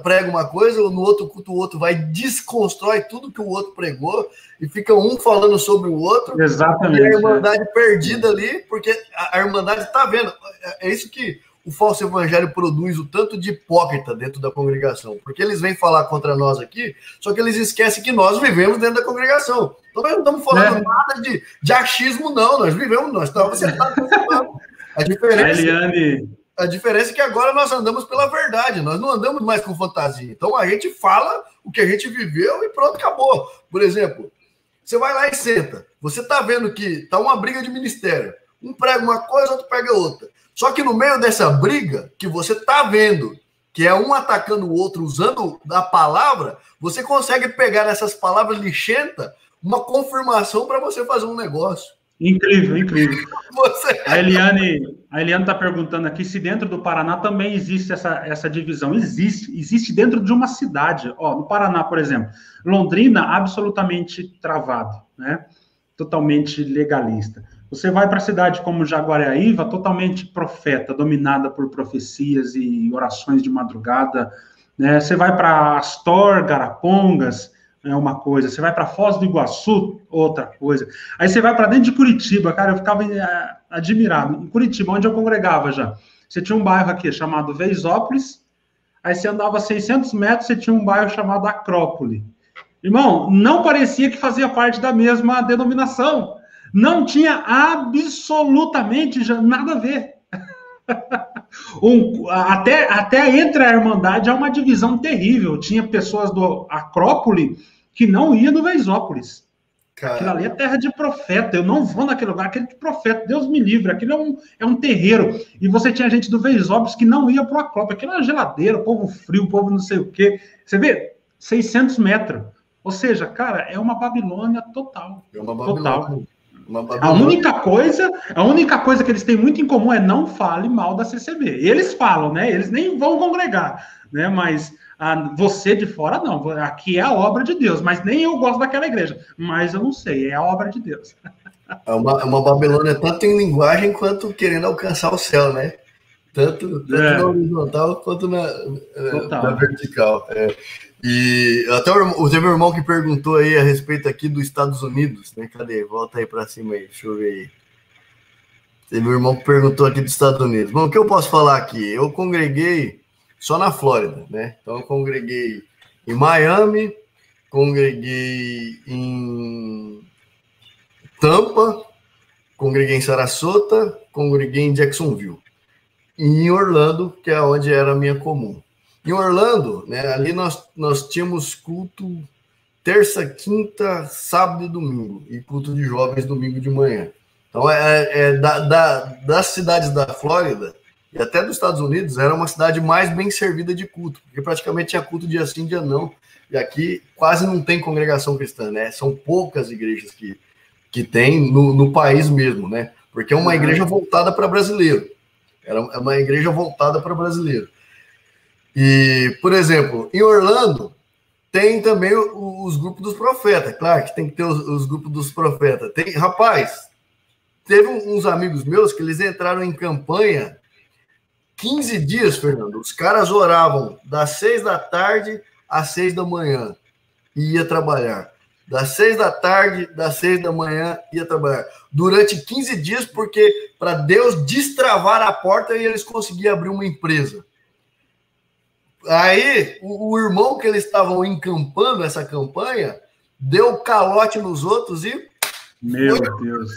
prega uma coisa, no outro culto o outro vai desconstrói tudo que o outro pregou e fica um falando sobre o outro. Exatamente. E a Irmandade perdida ali, porque a Irmandade está vendo. É isso que o falso evangelho produz, o tanto de hipócrita dentro da congregação. Porque eles vêm falar contra nós aqui, só que eles esquecem que nós vivemos dentro da congregação. Então nós não estamos falando nada de achismo, não. Nós vivemos, nós estamos sentados. A diferença é que agora nós andamos pela verdade, nós não andamos mais com fantasia. Então a gente fala o que a gente viveu e pronto, acabou. Por exemplo, você vai lá e senta, você está vendo que está uma briga de ministério. Um prega uma coisa, outro prega outra. Só que no meio dessa briga, que você está vendo, que é um atacando o outro usando a palavra, você consegue pegar essas palavras lixentas, uma confirmação para você fazer um negócio. Incrível, incrível. A Eliane está perguntando aqui se dentro do Paraná também existe essa divisão. Existe dentro de uma cidade. Ó, no Paraná, por exemplo, Londrina, absolutamente travado, né? Totalmente legalista. Você vai para a cidade como Jaguariaíva, totalmente profeta, dominada por profecias e orações de madrugada, né? Você vai para Astorga, Arapongas, é uma coisa. Você vai para Foz do Iguaçu, outra coisa. Aí você vai para dentro de Curitiba, cara, eu ficava admirado. Em Curitiba, onde eu congregava já, você tinha um bairro aqui chamado Veisópolis, aí você andava 600 metros, você tinha um bairro chamado Acrópole. Irmão, não parecia que fazia parte da mesma denominação. Não tinha absolutamente nada a ver. Até entre a Irmandade há uma divisão terrível. Tinha pessoas do Acrópole que não iam no Veisópolis. Aquilo ali é terra de profeta. Eu não vou naquele lugar, aquele de profeta. Deus me livre. Aquilo é um terreiro. E você tinha gente do Veisópolis que não ia para o Acrópole. Aquilo é uma geladeira, povo frio, povo não sei o quê. Você vê, 600 metros. Ou seja, cara, é uma Babilônia total. É uma Babilônia. Total. A única coisa que eles têm muito em comum é não fale mal da CCB. Eles falam, né? Eles nem vão congregar, né? Mas você de fora, não. Aqui é a obra de Deus, mas nem eu gosto daquela igreja. Mas eu não sei, é a obra de Deus. É uma Babilônia tanto em linguagem quanto querendo alcançar o céu, né? Tanto na horizontal quanto na vertical. E até teve um irmão que perguntou aí a respeito aqui dos Estados Unidos, né? Cadê? Volta aí para cima aí, deixa eu ver aí. Teve um irmão que perguntou aqui dos Estados Unidos. Bom, o que eu posso falar aqui? Eu congreguei só na Flórida, né? Então eu congreguei em Miami, congreguei em Tampa, congreguei em Sarasota, congreguei em Jacksonville. E em Orlando, que é onde era a minha comum. Em Orlando, né, ali nós tínhamos culto terça, quinta, sábado e domingo, e culto de jovens domingo de manhã. Então, das cidades da Flórida e até dos Estados Unidos, era uma cidade mais bem servida de culto, porque praticamente tinha culto dia sim, dia não, e aqui quase não tem congregação cristã, né? São poucas igrejas que tem no país mesmo, né? Porque é uma igreja voltada para brasileiro. É uma igreja voltada para brasileiro. E, por exemplo, em Orlando, tem também os grupos dos profetas. Claro que tem que ter os grupos dos profetas. Rapaz, teve uns amigos meus que eles entraram em campanha 15 dias, Fernando. Os caras oravam das 6 da tarde às 6 da manhã e ia trabalhar. Das 6 da tarde, das 6 da manhã, ia trabalhar. Durante 15 dias, porque para Deus destravar a porta e eles conseguiam abrir uma empresa. Aí, o irmão que eles estavam encampando essa campanha, deu calote nos outros e... Meu Deus.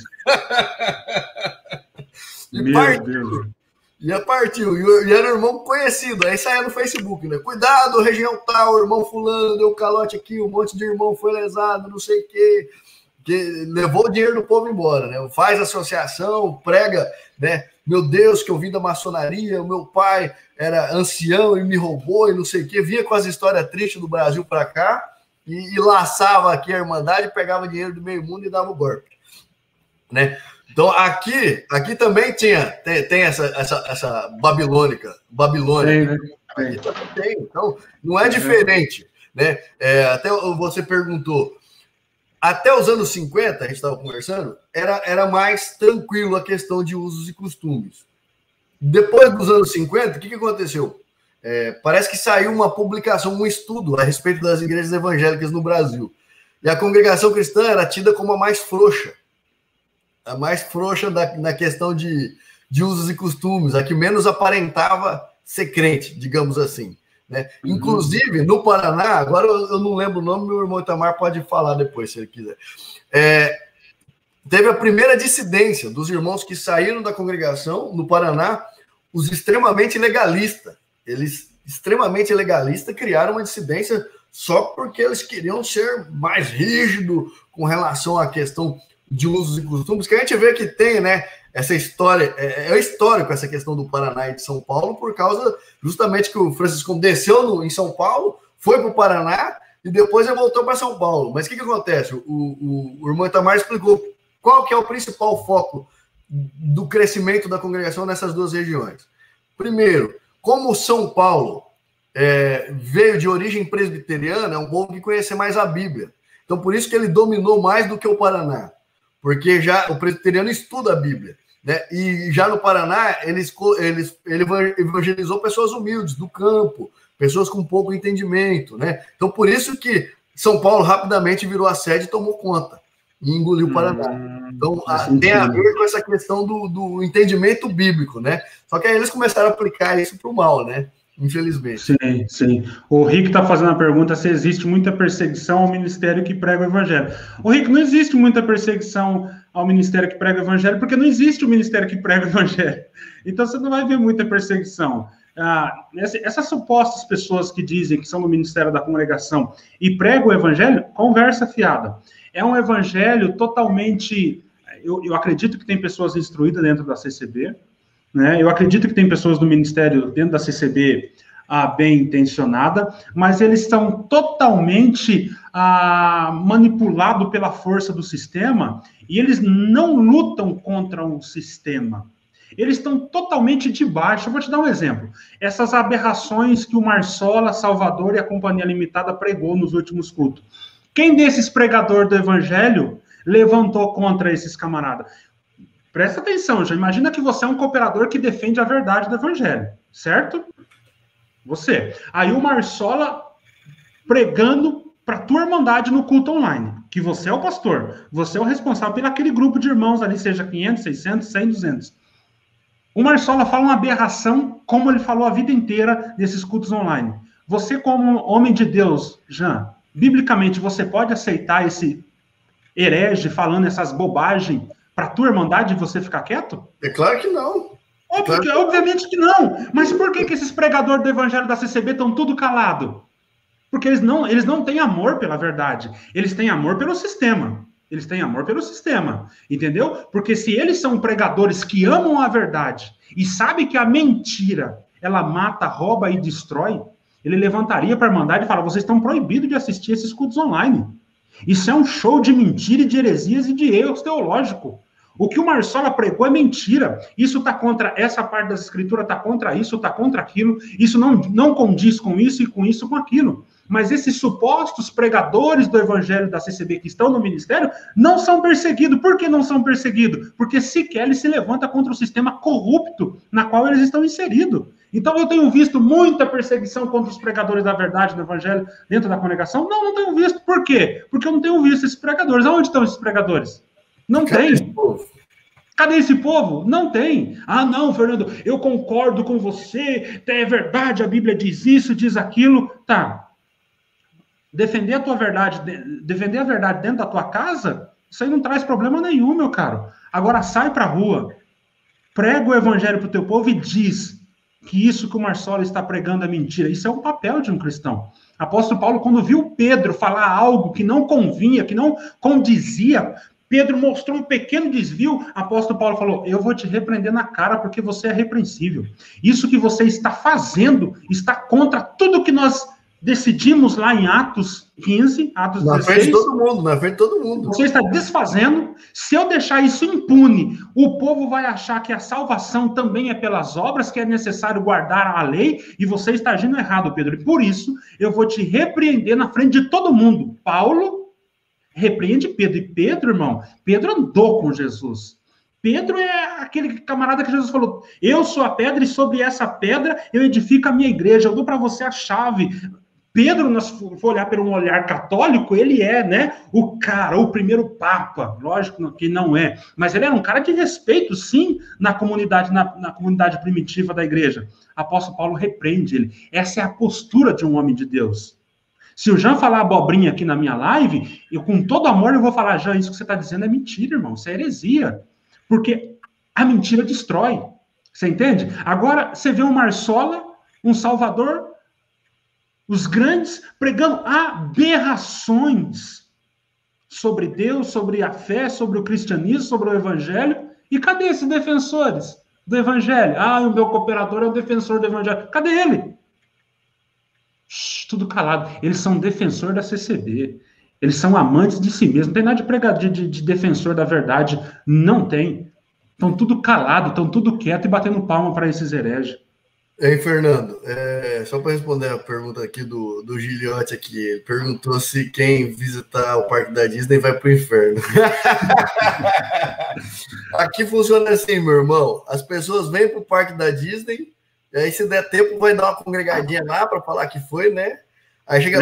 Deus. E partiu. E era um irmão conhecido. Aí saía no Facebook, né? Cuidado, região tal, irmão fulano, deu calote aqui, um monte de irmão foi lesado, não sei o quê. Que levou o dinheiro do povo embora, né? Faz associação, prega, né? Meu Deus, que eu vim da maçonaria, o meu pai era ancião e me roubou e não sei o quê. Vinha com as histórias tristes do Brasil para cá e laçava aqui a Irmandade, pegava dinheiro do meio mundo e dava o golpe, né? Então, aqui também tem essa Babilônia. Tem, né? Aqui também tem. Então, não é diferente, né? Até você perguntou, até os anos 50, a gente estava conversando, era mais tranquilo a questão de usos e costumes. Depois dos anos 50, o que aconteceu? Parece que saiu uma publicação, um estudo a respeito das igrejas evangélicas no Brasil. E a congregação cristã era tida como a mais frouxa. A mais frouxa na questão de usos e costumes, a que menos aparentava ser crente, digamos assim. Né? Uhum. Inclusive, no Paraná, agora eu não lembro o nome, meu irmão Itamar pode falar depois, se ele quiser. Teve a primeira dissidência dos irmãos que saíram da congregação no Paraná, os extremamente legalistas. Eles, extremamente legalistas, criaram uma dissidência só porque eles queriam ser mais rígidos com relação à questão de usos e costumes, que a gente vê que tem, né, essa história, é histórico essa questão do Paraná e de São Paulo, por causa justamente que o Francisco desceu em São Paulo, foi para o Paraná, e depois ele voltou para São Paulo. Mas o que acontece? O irmão Itamar explicou qual que é o principal foco do crescimento da congregação nessas duas regiões. Primeiro, como São Paulo veio de origem presbiteriana, é um povo que conhece mais a Bíblia. Então, por isso que ele dominou mais do que o Paraná, porque já o presbiteriano estuda a Bíblia, né? E já no Paraná, ele evangelizou pessoas humildes, do campo, pessoas com pouco entendimento, né? Então, por isso que São Paulo rapidamente virou a sede e tomou conta, e engoliu o Paraná. Então, tem a ver com essa questão do entendimento bíblico, né? Só que aí eles começaram a aplicar isso para o mal, né? Infelizmente. Sim, sim. O Rick está fazendo a pergunta se existe muita perseguição ao ministério que prega o evangelho. O Rick, não existe muita perseguição ao ministério que prega o evangelho, porque não existe o ministério que prega o evangelho. Então, você não vai ver muita perseguição. Essas supostas pessoas que dizem que são do ministério da congregação e pregam o evangelho, conversa fiada. É um evangelho totalmente... Eu acredito que tem pessoas instruídas dentro da CCB, né? Eu acredito que tem pessoas do ministério dentro da CCB bem intencionada, mas eles são totalmente manipulados pela força do sistema e eles não lutam contra um sistema. Eles estão totalmente de baixo. Eu vou te dar um exemplo. Essas aberrações que o Marsola, Salvador e a Companhia Limitada pregou nos últimos cultos. Quem desses pregadores do evangelho levantou contra esses camaradas? Presta atenção, já imagina que você é um cooperador que defende a verdade do evangelho, certo? Você. Aí o Marsola pregando para a tua irmandade no culto online, que você é o pastor, você é o responsável pelo aquele grupo de irmãos ali, seja 500, 600, 100, 200. O Marsola fala uma aberração, como ele falou a vida inteira nesses cultos online. Você, como homem de Deus, Jean, biblicamente, você pode aceitar esse herege falando essas bobagens para a tua irmandade e você ficar quieto? É claro que não. Obviamente que não. Mas por que esses pregadores do evangelho da CCB estão tudo calado? Porque eles não têm amor pela verdade. Eles têm amor pelo sistema. Eles têm amor pelo sistema. Entendeu? Porque se eles são pregadores que amam a verdade e sabem que a mentira, ela mata, rouba e destrói, ele levantaria para a irmandade e falar, vocês estão proibidos de assistir esses cultos online. Isso é um show de mentira e de heresias e de erros teológicos. O que o Marsola pregou é mentira. Isso está contra essa parte das escrituras, está contra isso, está contra aquilo. Isso não condiz com isso e com isso, com aquilo. Mas esses supostos pregadores do evangelho da CCB que estão no ministério não são perseguidos. Por que não são perseguidos? Porque sequer ele se levanta contra o sistema corrupto na qual eles estão inseridos. Então eu tenho visto muita perseguição contra os pregadores da verdade do evangelho dentro da congregação? Não tenho visto. Por quê? Porque eu não tenho visto esses pregadores. Aonde estão esses pregadores? Não tem. Cadê esse povo? Não tem. Não, Fernando, eu concordo com você, é verdade, a Bíblia diz isso, diz aquilo. Tá. Defender a tua verdade, defender a verdade dentro da tua casa, isso aí não traz problema nenhum, meu caro. Agora sai pra rua, prega o evangelho pro teu povo e diz que isso que o Marsola está pregando é mentira. Isso é o papel de um cristão. Apóstolo Paulo, quando viu Pedro falar algo que não convinha, que não condizia, Pedro mostrou um pequeno desvio, apóstolo Paulo falou, eu vou te repreender na cara porque você é repreensível. Isso que você está fazendo está contra tudo que nós decidimos lá em Atos 15, Atos 16. Na frente de todo mundo, na frente de todo mundo. Você está desfazendo. Se eu deixar isso impune, o povo vai achar que a salvação também é pelas obras, que é necessário guardar a lei, e você está agindo errado, Pedro. E por isso, eu vou te repreender na frente de todo mundo. Paulo repreende Pedro. E Pedro, irmão, Pedro andou com Jesus. Pedro é aquele camarada que Jesus falou, eu sou a pedra e sobre essa pedra eu edifico a minha igreja, eu dou para você a chave. Pedro, se for olhar pelo olhar católico, ele é, né, o cara, o primeiro papa. Lógico que não é, mas ele era um cara de respeito, sim, na comunidade, na comunidade primitiva da igreja. Apóstolo Paulo repreende ele. Essa é a postura de um homem de Deus. Se o Jean falar abobrinha aqui na minha live, eu com todo amor eu vou falar, Jean, isso que você está dizendo é mentira, irmão, isso é heresia. Porque a mentira destrói. Você entende? Agora, você vê um Marsola, um Salvador, os grandes pregando aberrações sobre Deus, sobre a fé, sobre o cristianismo, sobre o evangelho. E cadê esses defensores do evangelho? O meu cooperador é o defensor do evangelho. Cadê ele? tudo calado. Eles são defensor da CCB. Eles são amantes de si mesmos. Não tem nada de pregador, de defensor da verdade. Não tem. Estão tudo calado, estão tudo quieto e batendo palma para esses hereges. Ei, Fernando, só para responder a pergunta aqui do Giliotti aqui, ele perguntou se quem visitar o parque da Disney vai para o inferno. Aqui funciona assim, meu irmão, as pessoas vêm para o parque da Disney, e aí se der tempo vai dar uma congregadinha lá para falar que foi, né? Aí chega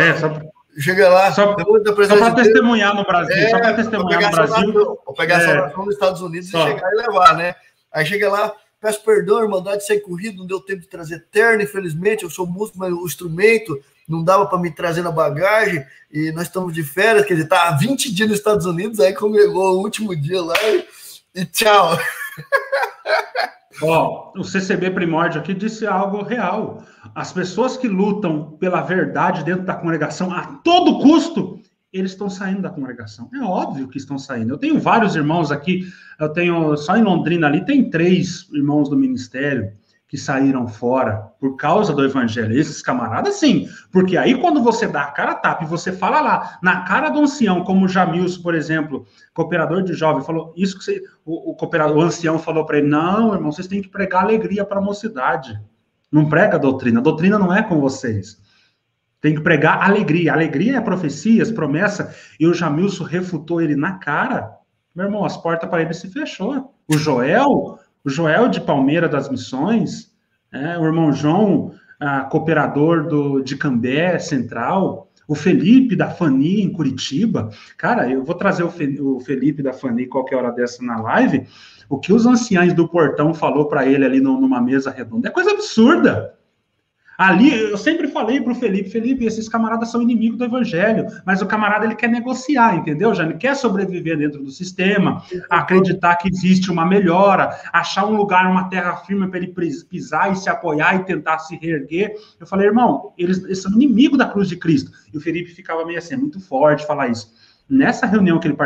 lá, só para testemunhar no Brasil, só para testemunhar no Brasil. Vou pegar a salvação dos Estados Unidos e chegar e levar, né? Aí chega lá, peço perdão, irmandade, sair corrido, não deu tempo de trazer terno, infelizmente, eu sou músico, mas o instrumento não dava para me trazer na bagagem, e nós estamos de férias, quer dizer, tá há 20 dias nos Estados Unidos, aí congregou o último dia lá e tchau. O CCB Primórdio aqui disse algo real. As pessoas que lutam pela verdade dentro da congregação a todo custo, eles estão saindo da congregação. É óbvio que estão saindo. Eu tenho vários irmãos aqui, eu tenho, só em Londrina ali, tem 3 irmãos do ministério que saíram fora por causa do evangelho. Esses camaradas, sim. Porque aí, quando você dá a cara a tapa e você fala lá, na cara do ancião, como o Jamilson, por exemplo, cooperador de jovem, falou isso que o ancião falou para ele: não, irmão, vocês têm que pregar alegria para a mocidade. Não prega a doutrina. A doutrina não é com vocês. Tem que pregar alegria. Alegria é profecias, promessa. E o Jamilson refutou ele na cara. Meu irmão, as portas para ele se fechou. O Joel de Palmeira das Missões, o irmão João, cooperador de Cambé Central, o Felipe da Fani em Curitiba. Cara, eu vou trazer o Felipe da Fani qualquer hora dessa na live. O que os anciães do portão falou para ele ali numa mesa redonda é coisa absurda. Ali, eu sempre falei para o Felipe, esses camaradas são inimigos do evangelho, mas o camarada, ele quer negociar, entendeu? Já ele quer sobreviver dentro do sistema, acreditar que existe uma melhora, achar um lugar, uma terra firme para ele pisar e se apoiar e tentar se reerguer. Eu falei, irmão, eles são inimigos da cruz de Cristo. E o Felipe ficava meio assim, muito forte falar isso. Nessa reunião que ele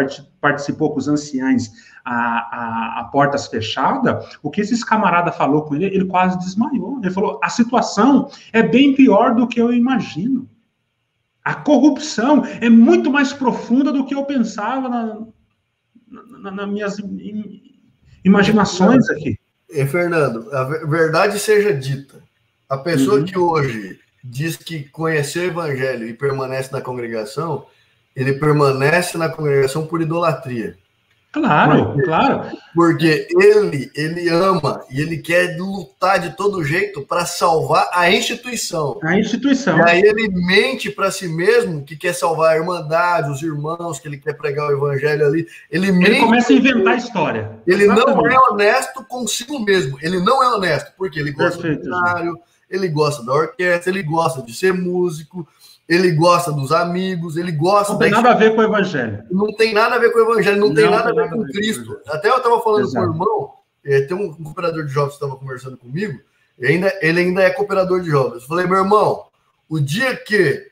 participou com os anciães, a portas fechadas, o que esses camaradas falou com ele, ele quase desmaiou. Ele falou, a situação é bem pior do que eu imagino. A corrupção é muito mais profunda do que eu pensava nas minhas imaginações aqui. Fernando, a verdade seja dita. A pessoa que hoje diz que conheceu o evangelho e permanece na congregação, ele permanece na congregação por idolatria. Claro. Porque ele ama e ele quer lutar de todo jeito para salvar a instituição. A instituição. E aí ele mente para si mesmo que quer salvar a irmandade, os irmãos, que ele quer pregar o evangelho ali. Ele começa a inventar história. Ele não é honesto consigo mesmo. Ele não é honesto porque ele gosta do cenário, ele gosta da orquestra, ele gosta de ser músico, ele gosta dos amigos, ele gosta... Não tem nada a ver com o evangelho. Não tem nada a ver com o evangelho, não tem nada a ver com Cristo. Até eu estava falando com o irmão, tem um cooperador de jovens que estava conversando comigo, ele ainda é cooperador de jovens. Eu falei, meu irmão, o dia que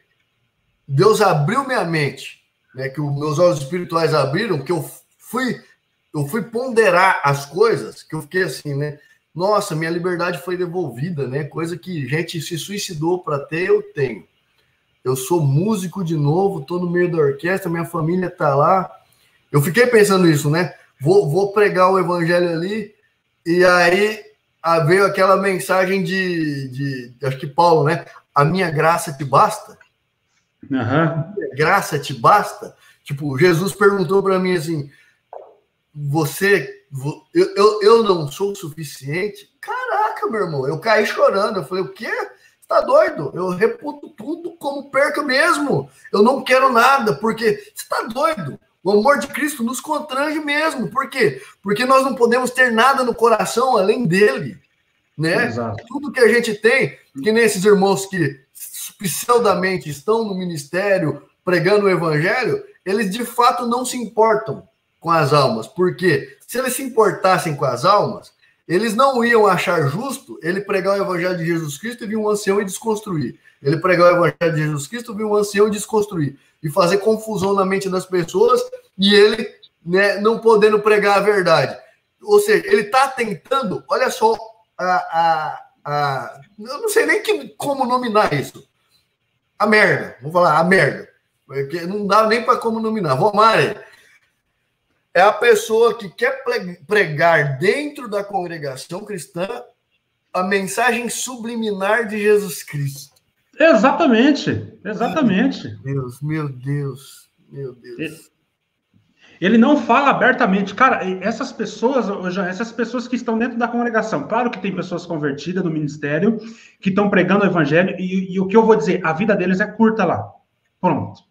Deus abriu minha mente, né, que os meus olhos espirituais abriram, que eu fui ponderar as coisas, que eu fiquei assim, né? Nossa, minha liberdade foi devolvida, né? Coisa que gente se suicidou para ter, eu tenho. Eu sou músico de novo, estou no meio da orquestra, minha família está lá. Eu fiquei pensando nisso, né? Vou pregar o evangelho ali, e aí veio aquela mensagem de acho que Paulo, né? A minha graça te basta? A minha graça te basta? Tipo, Jesus perguntou para mim assim, eu não sou o suficiente? Caraca, meu irmão, eu caí chorando. Eu falei, o quê? Tá doido? Eu reputo tudo como perca mesmo. Eu não quero nada, porque você tá doido. O amor de Cristo nos constrange mesmo. Por quê? Porque nós não podemos ter nada no coração além dele, né? Exato. Tudo que a gente tem, que nem esses irmãos que pseudamente estão no ministério pregando o evangelho, eles de fato não se importam com as almas. Porque se eles se importassem com as almas, eles não iam achar justo ele pregar o evangelho de Jesus Cristo e vir um ancião e desconstruir. Ele pregar o evangelho de Jesus Cristo, vir um ancião e desconstruir. E fazer confusão na mente das pessoas e ele, né, não podendo pregar a verdade. Ou seja, ele está tentando, olha só, eu não sei nem como nominar isso. a merda. Vamos falar a merda. Porque não dá nem para como nominar. Romário é a pessoa que quer pregar dentro da congregação cristã a mensagem subliminar de Jesus Cristo. Exatamente, exatamente. Meu Deus. Ele não fala abertamente. Cara, essas pessoas que estão dentro da congregação, claro que tem pessoas convertidas no ministério, que estão pregando o evangelho, e o que eu vou dizer, a vida deles é curta lá. Pronto.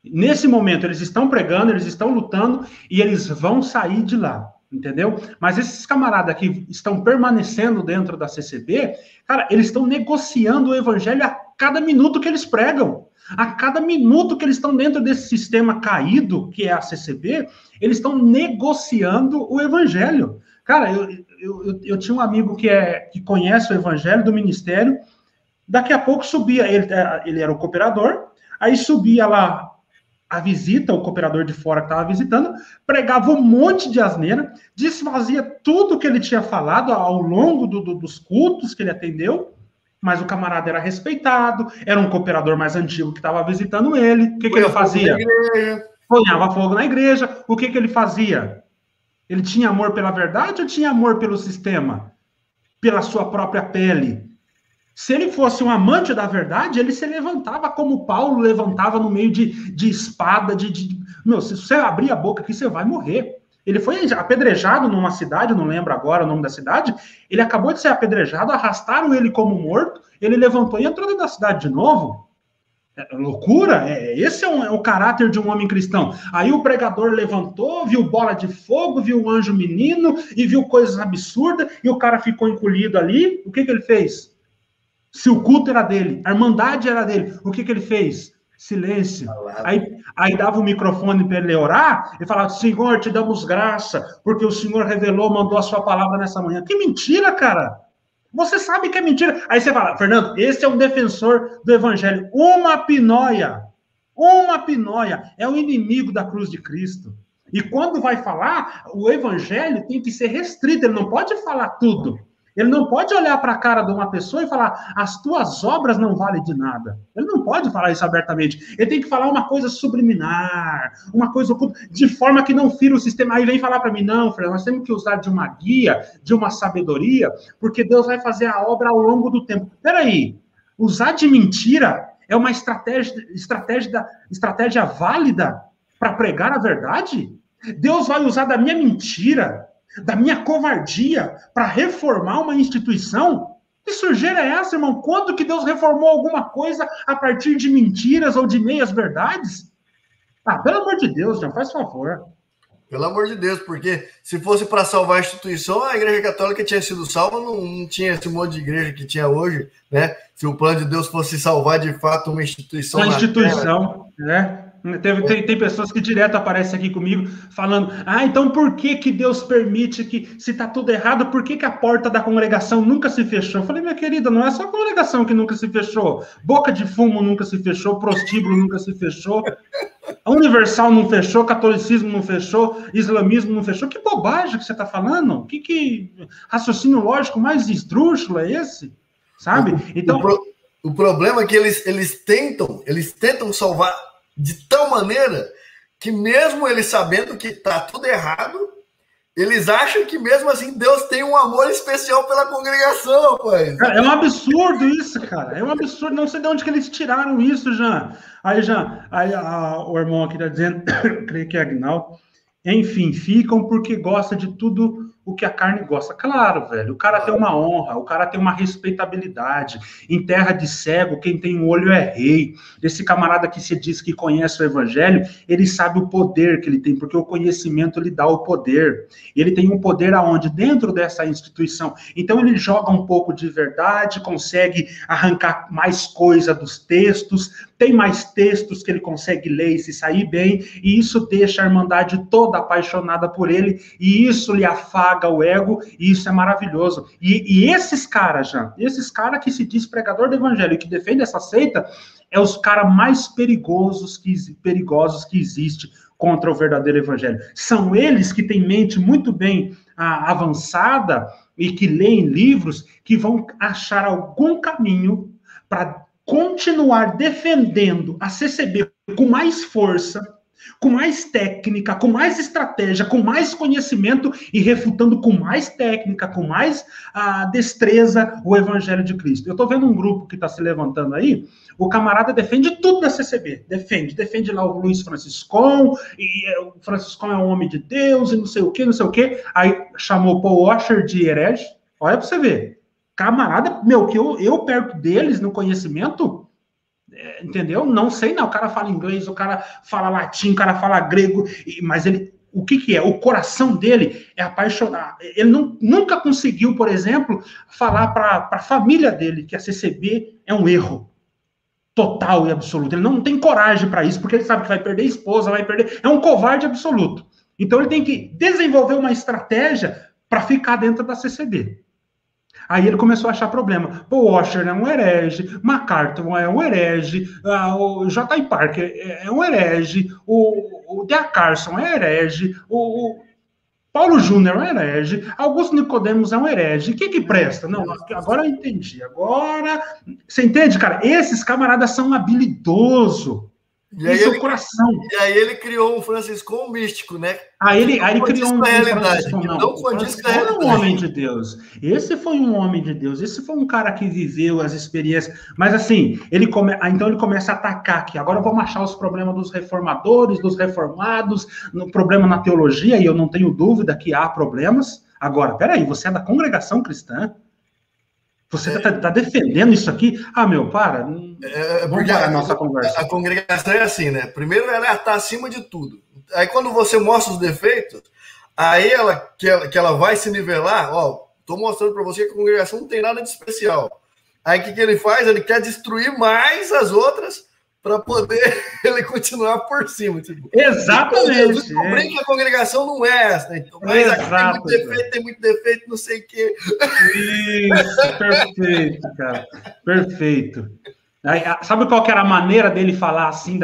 Nesse momento, eles estão pregando, eles estão lutando, e eles vão sair de lá, entendeu? Mas esses camaradas que estão permanecendo dentro da CCB, cara, eles estão negociando o evangelho a cada minuto que eles pregam. A cada minuto que eles estão dentro desse sistema caído, que é a CCB, eles estão negociando o evangelho. Cara, eu tinha um amigo que conhece o evangelho do ministério, daqui a pouco subia, ele era o cooperador, aí subia lá a visita, o cooperador de fora que estava visitando, pregava um monte de asneira, desfazia tudo que ele tinha falado ao longo dos cultos que ele atendeu, mas o camarada era respeitado, era um cooperador mais antigo que estava visitando ele. O que ele fazia? Ponhava fogo na igreja. O que ele fazia? Ele tinha amor pela verdade ou tinha amor pelo sistema? Pela sua própria pele? Se ele fosse um amante da verdade, ele se levantava como Paulo levantava no meio de espada, Meu, se você abrir a boca aqui, você vai morrer. Ele foi apedrejado numa cidade, não lembro agora o nome da cidade, ele acabou de ser apedrejado, arrastaram ele como morto, ele levantou e entrou dentro da cidade de novo. É loucura, esse é o caráter de um homem cristão. Aí o pregador levantou, viu bola de fogo, viu o anjo menino, e viu coisas absurdas, e o cara ficou encolhido ali. O que ele fez? Se o culto era dele, a irmandade era dele, o que ele fez? Silêncio. Aí dava o microfone para ele orar e falava: Senhor, te damos graça, porque o Senhor revelou, mandou a sua palavra nessa manhã. Que mentira, cara! Você sabe que é mentira. Aí você fala: Fernando, esse é um defensor do evangelho. Uma pinóia, é o inimigo da cruz de Cristo. E quando vai falar, o evangelho tem que ser restrito, ele não pode falar tudo. Ele não pode olhar para a cara de uma pessoa e falar: as tuas obras não valem de nada. Ele não pode falar isso abertamente. Ele tem que falar uma coisa subliminar, uma coisa oculta, de forma que não fira o sistema. Aí vem falar para mim: não, Fernando, nós temos que usar de uma guia, de uma sabedoria, porque Deus vai fazer a obra ao longo do tempo. Peraí, usar de mentira é uma estratégia válida para pregar a verdade? Deus vai usar da minha mentira, da minha covardia, para reformar uma instituição? Que sujeira é essa, irmão? Quando que Deus reformou alguma coisa a partir de mentiras ou de meias verdades? Ah, pelo amor de Deus, João, faz favor. Pelo amor de Deus, porque se fosse para salvar a instituição, a Igreja Católica tinha sido salva, não tinha esse monte de igreja que tinha hoje, né? Se o plano de Deus fosse salvar de fato uma instituição. Uma instituição, né? Tem pessoas que direto aparecem aqui comigo falando: ah, então por que Deus permite que, se está tudo errado, por que a porta da congregação nunca se fechou? Eu falei: minha querida, não é só a congregação que nunca se fechou. Boca de fumo nunca se fechou, prostíbulo nunca se fechou, a Universal não fechou, catolicismo não fechou, islamismo não fechou. Que bobagem que você está falando? Que raciocínio lógico mais esdrúxulo é esse? Sabe? Então, o problema é que eles tentam salvar de tal maneira que mesmo eles sabendo que está tudo errado, eles acham que mesmo assim Deus tem um amor especial pela congregação, rapaz. É um absurdo isso, cara. É um absurdo. Não sei de onde que eles tiraram isso, Jean. O irmão aqui está dizendo, creio que é Agnaldo, enfim, ficam porque gosta de tudo o que a carne gosta. Claro, velho, o cara tem uma honra, o cara tem uma respeitabilidade. Em terra de cego, quem tem um olho é rei. Esse camarada que se diz que conhece o evangelho, ele sabe o poder que ele tem, porque o conhecimento lhe dá o poder. E ele tem um poder aonde? Dentro dessa instituição. Então ele joga um pouco de verdade, consegue arrancar mais coisa dos textos, tem mais textos que ele consegue ler e se sair bem, e isso deixa a irmandade toda apaixonada por ele, e isso lhe afaga o ego, e isso é maravilhoso. E esses caras, que se diz pregador do evangelho e que defende essa seita, é os caras mais perigosos que existe contra o verdadeiro evangelho. São eles que têm mente muito bem avançada e que leem livros que vão achar algum caminho para continuar defendendo a CCB com mais força, com mais técnica, com mais estratégia, com mais conhecimento e refutando com mais técnica, com mais destreza o Evangelho de Cristo. Eu estou vendo um grupo que está se levantando aí, o camarada defende tudo da CCB, defende lá o Luiz Franciscon, e o Franciscon é um homem de Deus, e não sei o quê, aí chamou Paul Washer de herege. Olha para você ver, camarada, meu, que eu perto deles no conhecimento, entendeu? Não sei, não. O cara fala inglês, o cara fala latim, o cara fala grego, mas ele, o que é? O coração dele é apaixonado. Ele nunca conseguiu, por exemplo, falar para a família dele que a CCB é um erro total e absoluto. Ele não tem coragem para isso, porque ele sabe que vai perder a esposa, vai perder. É um covarde absoluto. Então ele tem que desenvolver uma estratégia para ficar dentro da CCB. Aí ele começou a achar problema. Paul Washer é um herege, MacArthur é um herege, o J.I. Parker é um herege, o D.A. Carson é herege, o Paulo Júnior é um herege, Augusto Nicodemos é um herege. O que presta? Não, agora eu entendi. Agora, você entende, cara? Esses camaradas são habilidosos. E aí, ele criou um Franciscão místico, né? Aí ele criou um Franciscão. Não condiz com a realidade. Foi um homem de Deus. Esse foi um homem de Deus. Esse foi um cara que viveu as experiências. Mas assim, então ele começa a atacar aqui. Agora vamos achar os problemas dos reformadores, dos reformados, no problema na teologia, e eu não tenho dúvida que há problemas. Agora, peraí, você é da congregação cristã? Você está defendendo isso aqui? Ah, meu, para. Vamos parar a nossa conversa. A congregação é assim, né? Primeiro, ela está acima de tudo. Aí, quando você mostra os defeitos, aí que ela vai se nivelar. Ó, estou mostrando para você que a congregação não tem nada de especial. Aí, o que ele faz? Ele quer destruir mais as outras para poder ele continuar por cima. Tipo. Exatamente. Descobri que a congregação não é essa. Então, mas aqui tem muito defeito, não sei o quê. Isso, perfeito, cara. Perfeito. Aí, sabe qual que era a maneira dele falar assim,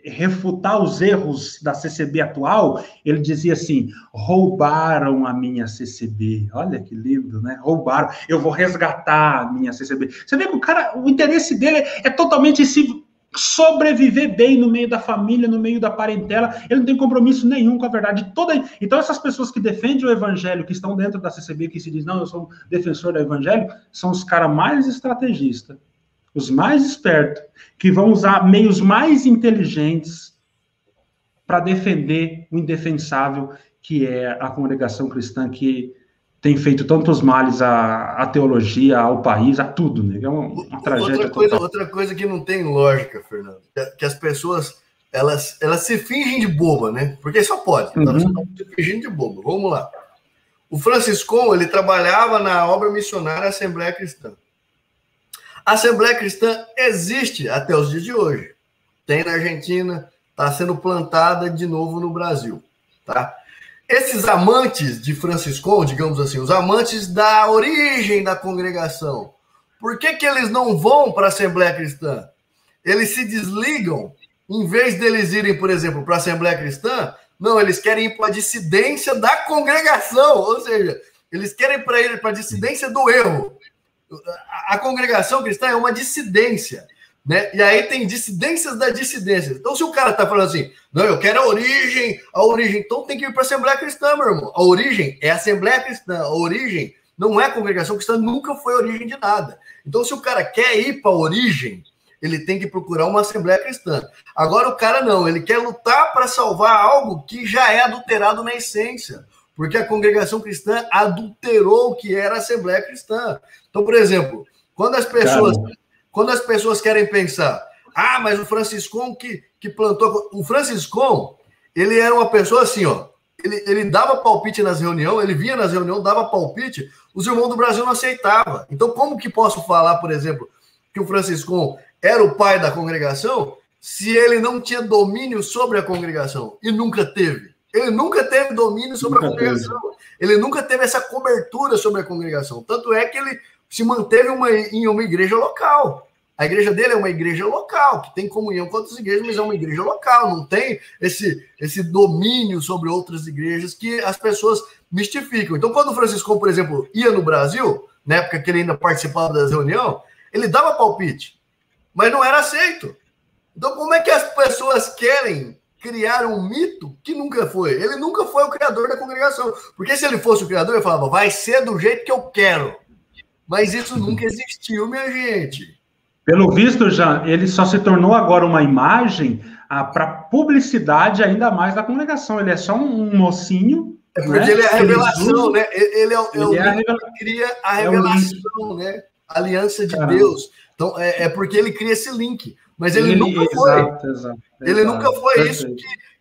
refutar os erros da CCB atual? Ele dizia assim: roubaram a minha CCB. Olha que lindo, né? Roubaram. Eu vou resgatar a minha CCB. Você vê que o interesse dele é totalmente sobreviver bem no meio da família, no meio da parentela. Ele não tem compromisso nenhum com a verdade toda. Então, essas pessoas que defendem o evangelho, que estão dentro da CCB, que se diz, não, eu sou um defensor do evangelho, são os caras mais estrategistas, os mais espertos, que vão usar meios mais inteligentes para defender o indefensável, que é a congregação cristã, que tem feito tantos males à teologia, ao país, a tudo, né? É uma tragédia total. Outra coisa que não tem lógica, Fernando, que as pessoas, elas se fingem de boba, né? Porque só pode, elas estão se fingindo de boba. Vamos lá. O Franciscon, ele trabalhava na obra missionária Assembleia Cristã. A Assembleia Cristã existe até os dias de hoje. Tem na Argentina, está sendo plantada de novo no Brasil, tá? Esses amantes de Franciscon, digamos assim, os amantes da origem da congregação, por que eles não vão para a Assembleia Cristã? Eles se desligam, em vez deles irem, por exemplo, para a Assembleia Cristã, não, eles querem ir para a dissidência da congregação, ou seja, eles querem ir para a dissidência do erro. A congregação cristã é uma dissidência, né? E aí tem dissidências da dissidência. Então, se o cara tá falando assim, não, eu quero a origem, então tem que ir para a Assembleia Cristã, meu irmão. A origem é a Assembleia Cristã, a origem não é a congregação cristã, nunca foi a origem de nada. Então, se o cara quer ir para a origem, ele tem que procurar uma Assembleia Cristã. Agora, o cara não, ele quer lutar para salvar algo que já é adulterado na essência, porque a congregação cristã adulterou o que era a Assembleia Cristã. Então, por exemplo, quando as pessoas querem pensar, mas o Franciscon que plantou... O Franciscon, ele era uma pessoa assim, ó, ele dava palpite nas reuniões, ele vinha nas reuniões, dava palpite, os irmãos do Brasil não aceitavam. Então, como que posso falar, por exemplo, que o Franciscon era o pai da congregação, se ele não tinha domínio sobre a congregação? E nunca teve. Ele nunca teve domínio sobre a congregação. Ele nunca teve essa cobertura sobre a congregação. Tanto é que ele se manteve em uma igreja local. A igreja dele é uma igreja local, que tem comunhão com outras igrejas, mas é uma igreja local. Não tem esse domínio sobre outras igrejas que as pessoas mistificam. Então, quando o Franciscon, por exemplo, ia no Brasil, na época que ele ainda participava das reuniões, Ele dava palpite, mas não era aceito. Então, como é que as pessoas querem criar um mito que nunca foi? Ele nunca foi o criador da congregação. Porque se ele fosse o criador, ele falava, vai ser do jeito que eu quero. Mas isso nunca existiu, minha gente. Pelo visto, já, ele só se tornou agora uma imagem para publicidade ainda mais da congregação. Ele é só um mocinho. É porque, né? Ele é a revelação, né? Ele é o que cria a revelação, né? A aliança de Deus. Então, é porque ele cria esse link. Mas ele nunca foi. Exato. Ele nunca foi isso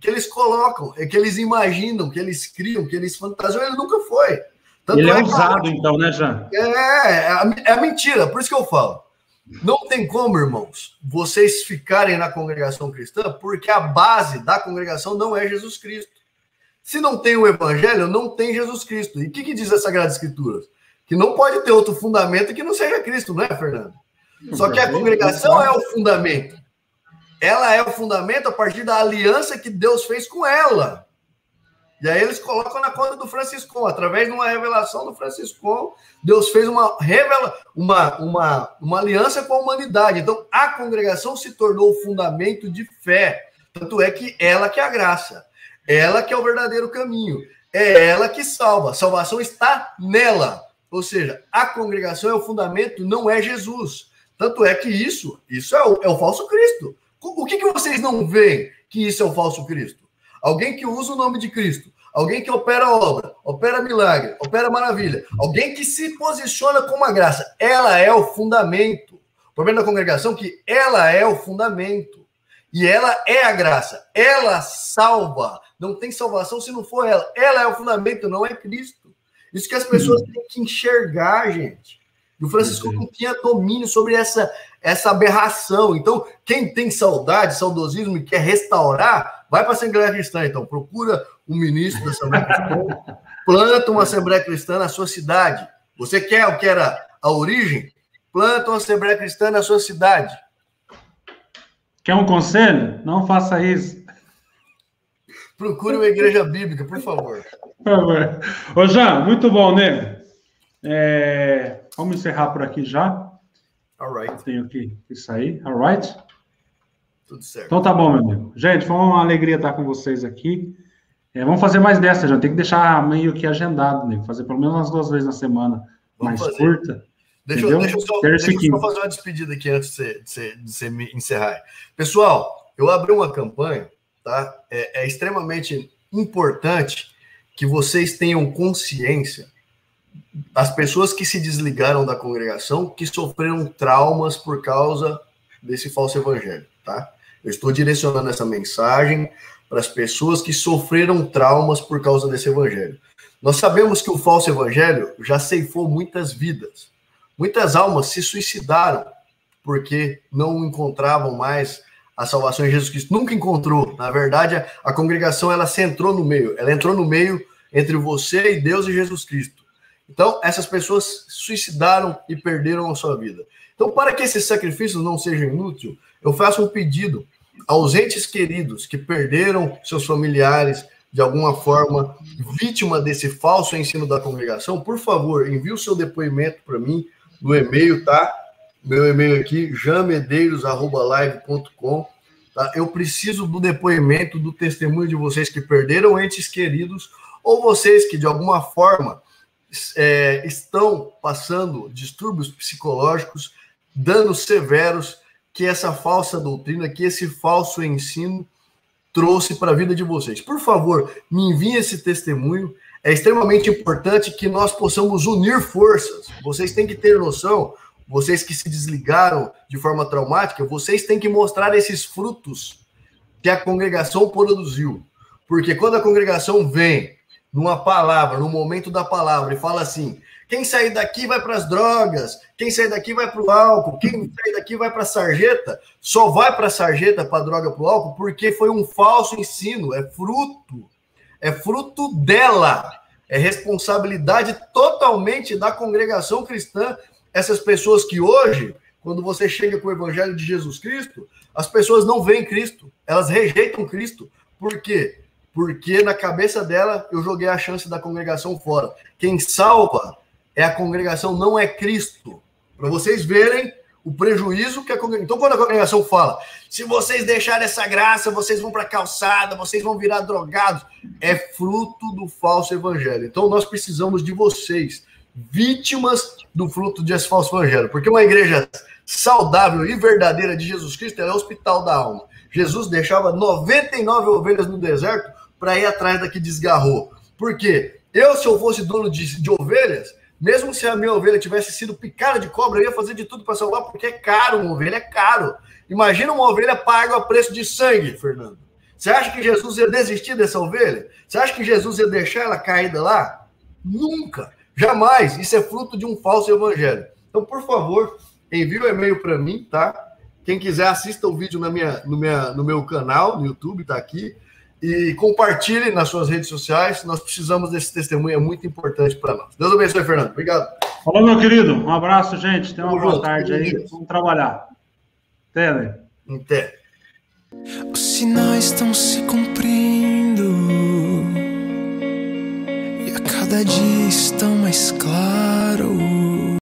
que eles colocam, que eles imaginam, que eles criam, que eles fantasiam. Ele nunca foi. Tanto ele é usado, então, né, Jean? É mentira. Por isso que eu falo. Não tem como, irmãos, vocês ficarem na congregação cristã, porque a base da congregação não é Jesus Cristo. Se não tem o evangelho, não tem Jesus Cristo. E o que diz a Sagrada Escritura? Que não pode ter outro fundamento que não seja Cristo, não é, Fernando? Só que a congregação é o fundamento. Ela é o fundamento a partir da aliança que Deus fez com ela. E aí eles colocam na conta do Franciscão. Através de uma revelação do Franciscão, Deus fez uma aliança com a humanidade. Então, a congregação se tornou o fundamento de fé. Tanto é que ela que é a graça. Ela que é o verdadeiro caminho. É ela que salva. A salvação está nela. Ou seja, a congregação é o fundamento, não é Jesus. Tanto é que isso é o falso Cristo. O que vocês não veem que isso é o falso Cristo? Alguém que usa o nome de Cristo, alguém que opera obra, opera milagre, opera maravilha, alguém que se posiciona como a graça. Ela é o fundamento. O problema da congregação é que ela é o fundamento. E ela é a graça. Ela salva. Não tem salvação se não for ela. Ela é o fundamento, não é Cristo. Isso que as pessoas têm que enxergar, gente. E o Francisco não tinha domínio sobre essa aberração. Então, quem tem saudade, saudosismo e quer restaurar, vai para a Assembleia Cristã. Então, procura um ministro da Assembleia Cristã, planta uma Assembleia Cristã na sua cidade. Você quer o que era a origem? Planta uma Assembleia Cristã na sua cidade. Quer um conselho? Não faça isso. Procure uma igreja bíblica, por favor. Por favor. Ô, Jean, muito bom, né? Vamos encerrar por aqui já. All right. Tenho que sair. All right? Tudo certo. Então tá bom, meu amigo. Gente, foi uma alegria estar com vocês aqui. Vamos fazer mais dessa, já. Tem que deixar meio que agendado, né? Fazer pelo menos umas 2 vezes na semana. Vamos mais fazer. Curta. Deixa eu só fazer uma despedida aqui antes de você me encerrar. Pessoal, eu abri uma campanha, tá? É extremamente importante que vocês tenham consciência das pessoas que se desligaram da congregação, que sofreram traumas por causa desse falso evangelho, tá? Eu estou direcionando essa mensagem para as pessoas que sofreram traumas por causa desse evangelho. Nós sabemos que o falso evangelho já ceifou muitas vidas. Muitas almas se suicidaram porque não encontravam mais a salvação em Jesus Cristo. Nunca encontrou. Na verdade, a congregação ela se entrou no meio. Ela entrou no meio entre você e Deus e Jesus Cristo. Então, essas pessoas suicidaram e perderam a sua vida. Então, para que esse sacrifício não seja inútil, eu faço um pedido aos entes queridos que perderam seus familiares de alguma forma, vítima desse falso ensino da congregação. Por favor, envie o seu depoimento para mim no e-mail, tá? Meu e-mail aqui, janmedeiros@live.com. Tá? Eu preciso do depoimento, do testemunho de vocês que perderam entes queridos ou vocês que, de alguma forma, estão passando distúrbios psicológicos, danos severos que essa falsa doutrina, que esse falso ensino trouxe para a vida de vocês. Por favor, me enviem esse testemunho. É extremamente importante que nós possamos unir forças. Vocês têm que ter noção, vocês que se desligaram de forma traumática, vocês têm que mostrar esses frutos que a congregação produziu. Porque quando a congregação vem numa palavra, no momento da palavra, e fala assim, quem sair daqui vai para as drogas, quem sair daqui vai para o álcool, quem sair daqui vai para a sarjeta, só vai para a sarjeta, para a droga, para o álcool, porque foi um falso ensino, é fruto dela, é responsabilidade totalmente da congregação cristã. Essas pessoas que hoje, quando você chega com o evangelho de Jesus Cristo, as pessoas não veem Cristo, elas rejeitam Cristo. Por quê? Porque na cabeça dela eu joguei a chance da congregação fora. Quem salva é a congregação, não é Cristo. Para vocês verem o prejuízo que a congregação... Então, quando a congregação fala, se vocês deixarem essa graça, vocês vão para a calçada, vocês vão virar drogados, é fruto do falso evangelho. Então, nós precisamos de vocês, vítimas do fruto desse falso evangelho, porque uma igreja saudável e verdadeira de Jesus Cristo é o hospital da alma. Jesus deixava 99 ovelhas no deserto para ir atrás da que desgarrou. Por quê? Se eu fosse dono de ovelhas, mesmo se a minha ovelha tivesse sido picada de cobra, eu ia fazer de tudo para salvar, porque é caro, uma ovelha é caro. Imagina uma ovelha paga a preço de sangue, Fernando. Você acha que Jesus ia desistir dessa ovelha? Você acha que Jesus ia deixar ela caída lá? Nunca, jamais. Isso é fruto de um falso evangelho. Então, por favor, envie o e-mail para mim, tá? Quem quiser, assista o vídeo no meu canal, no YouTube, tá aqui. E compartilhe nas suas redes sociais. Nós precisamos desse testemunho, é muito importante para nós. Deus abençoe, Fernando. Obrigado. Falou, meu querido. Um abraço, gente. Tenha uma boa tarde aí. Vamos trabalhar. Até. Até. Os sinais estão se cumprindo e a cada dia estão mais claros.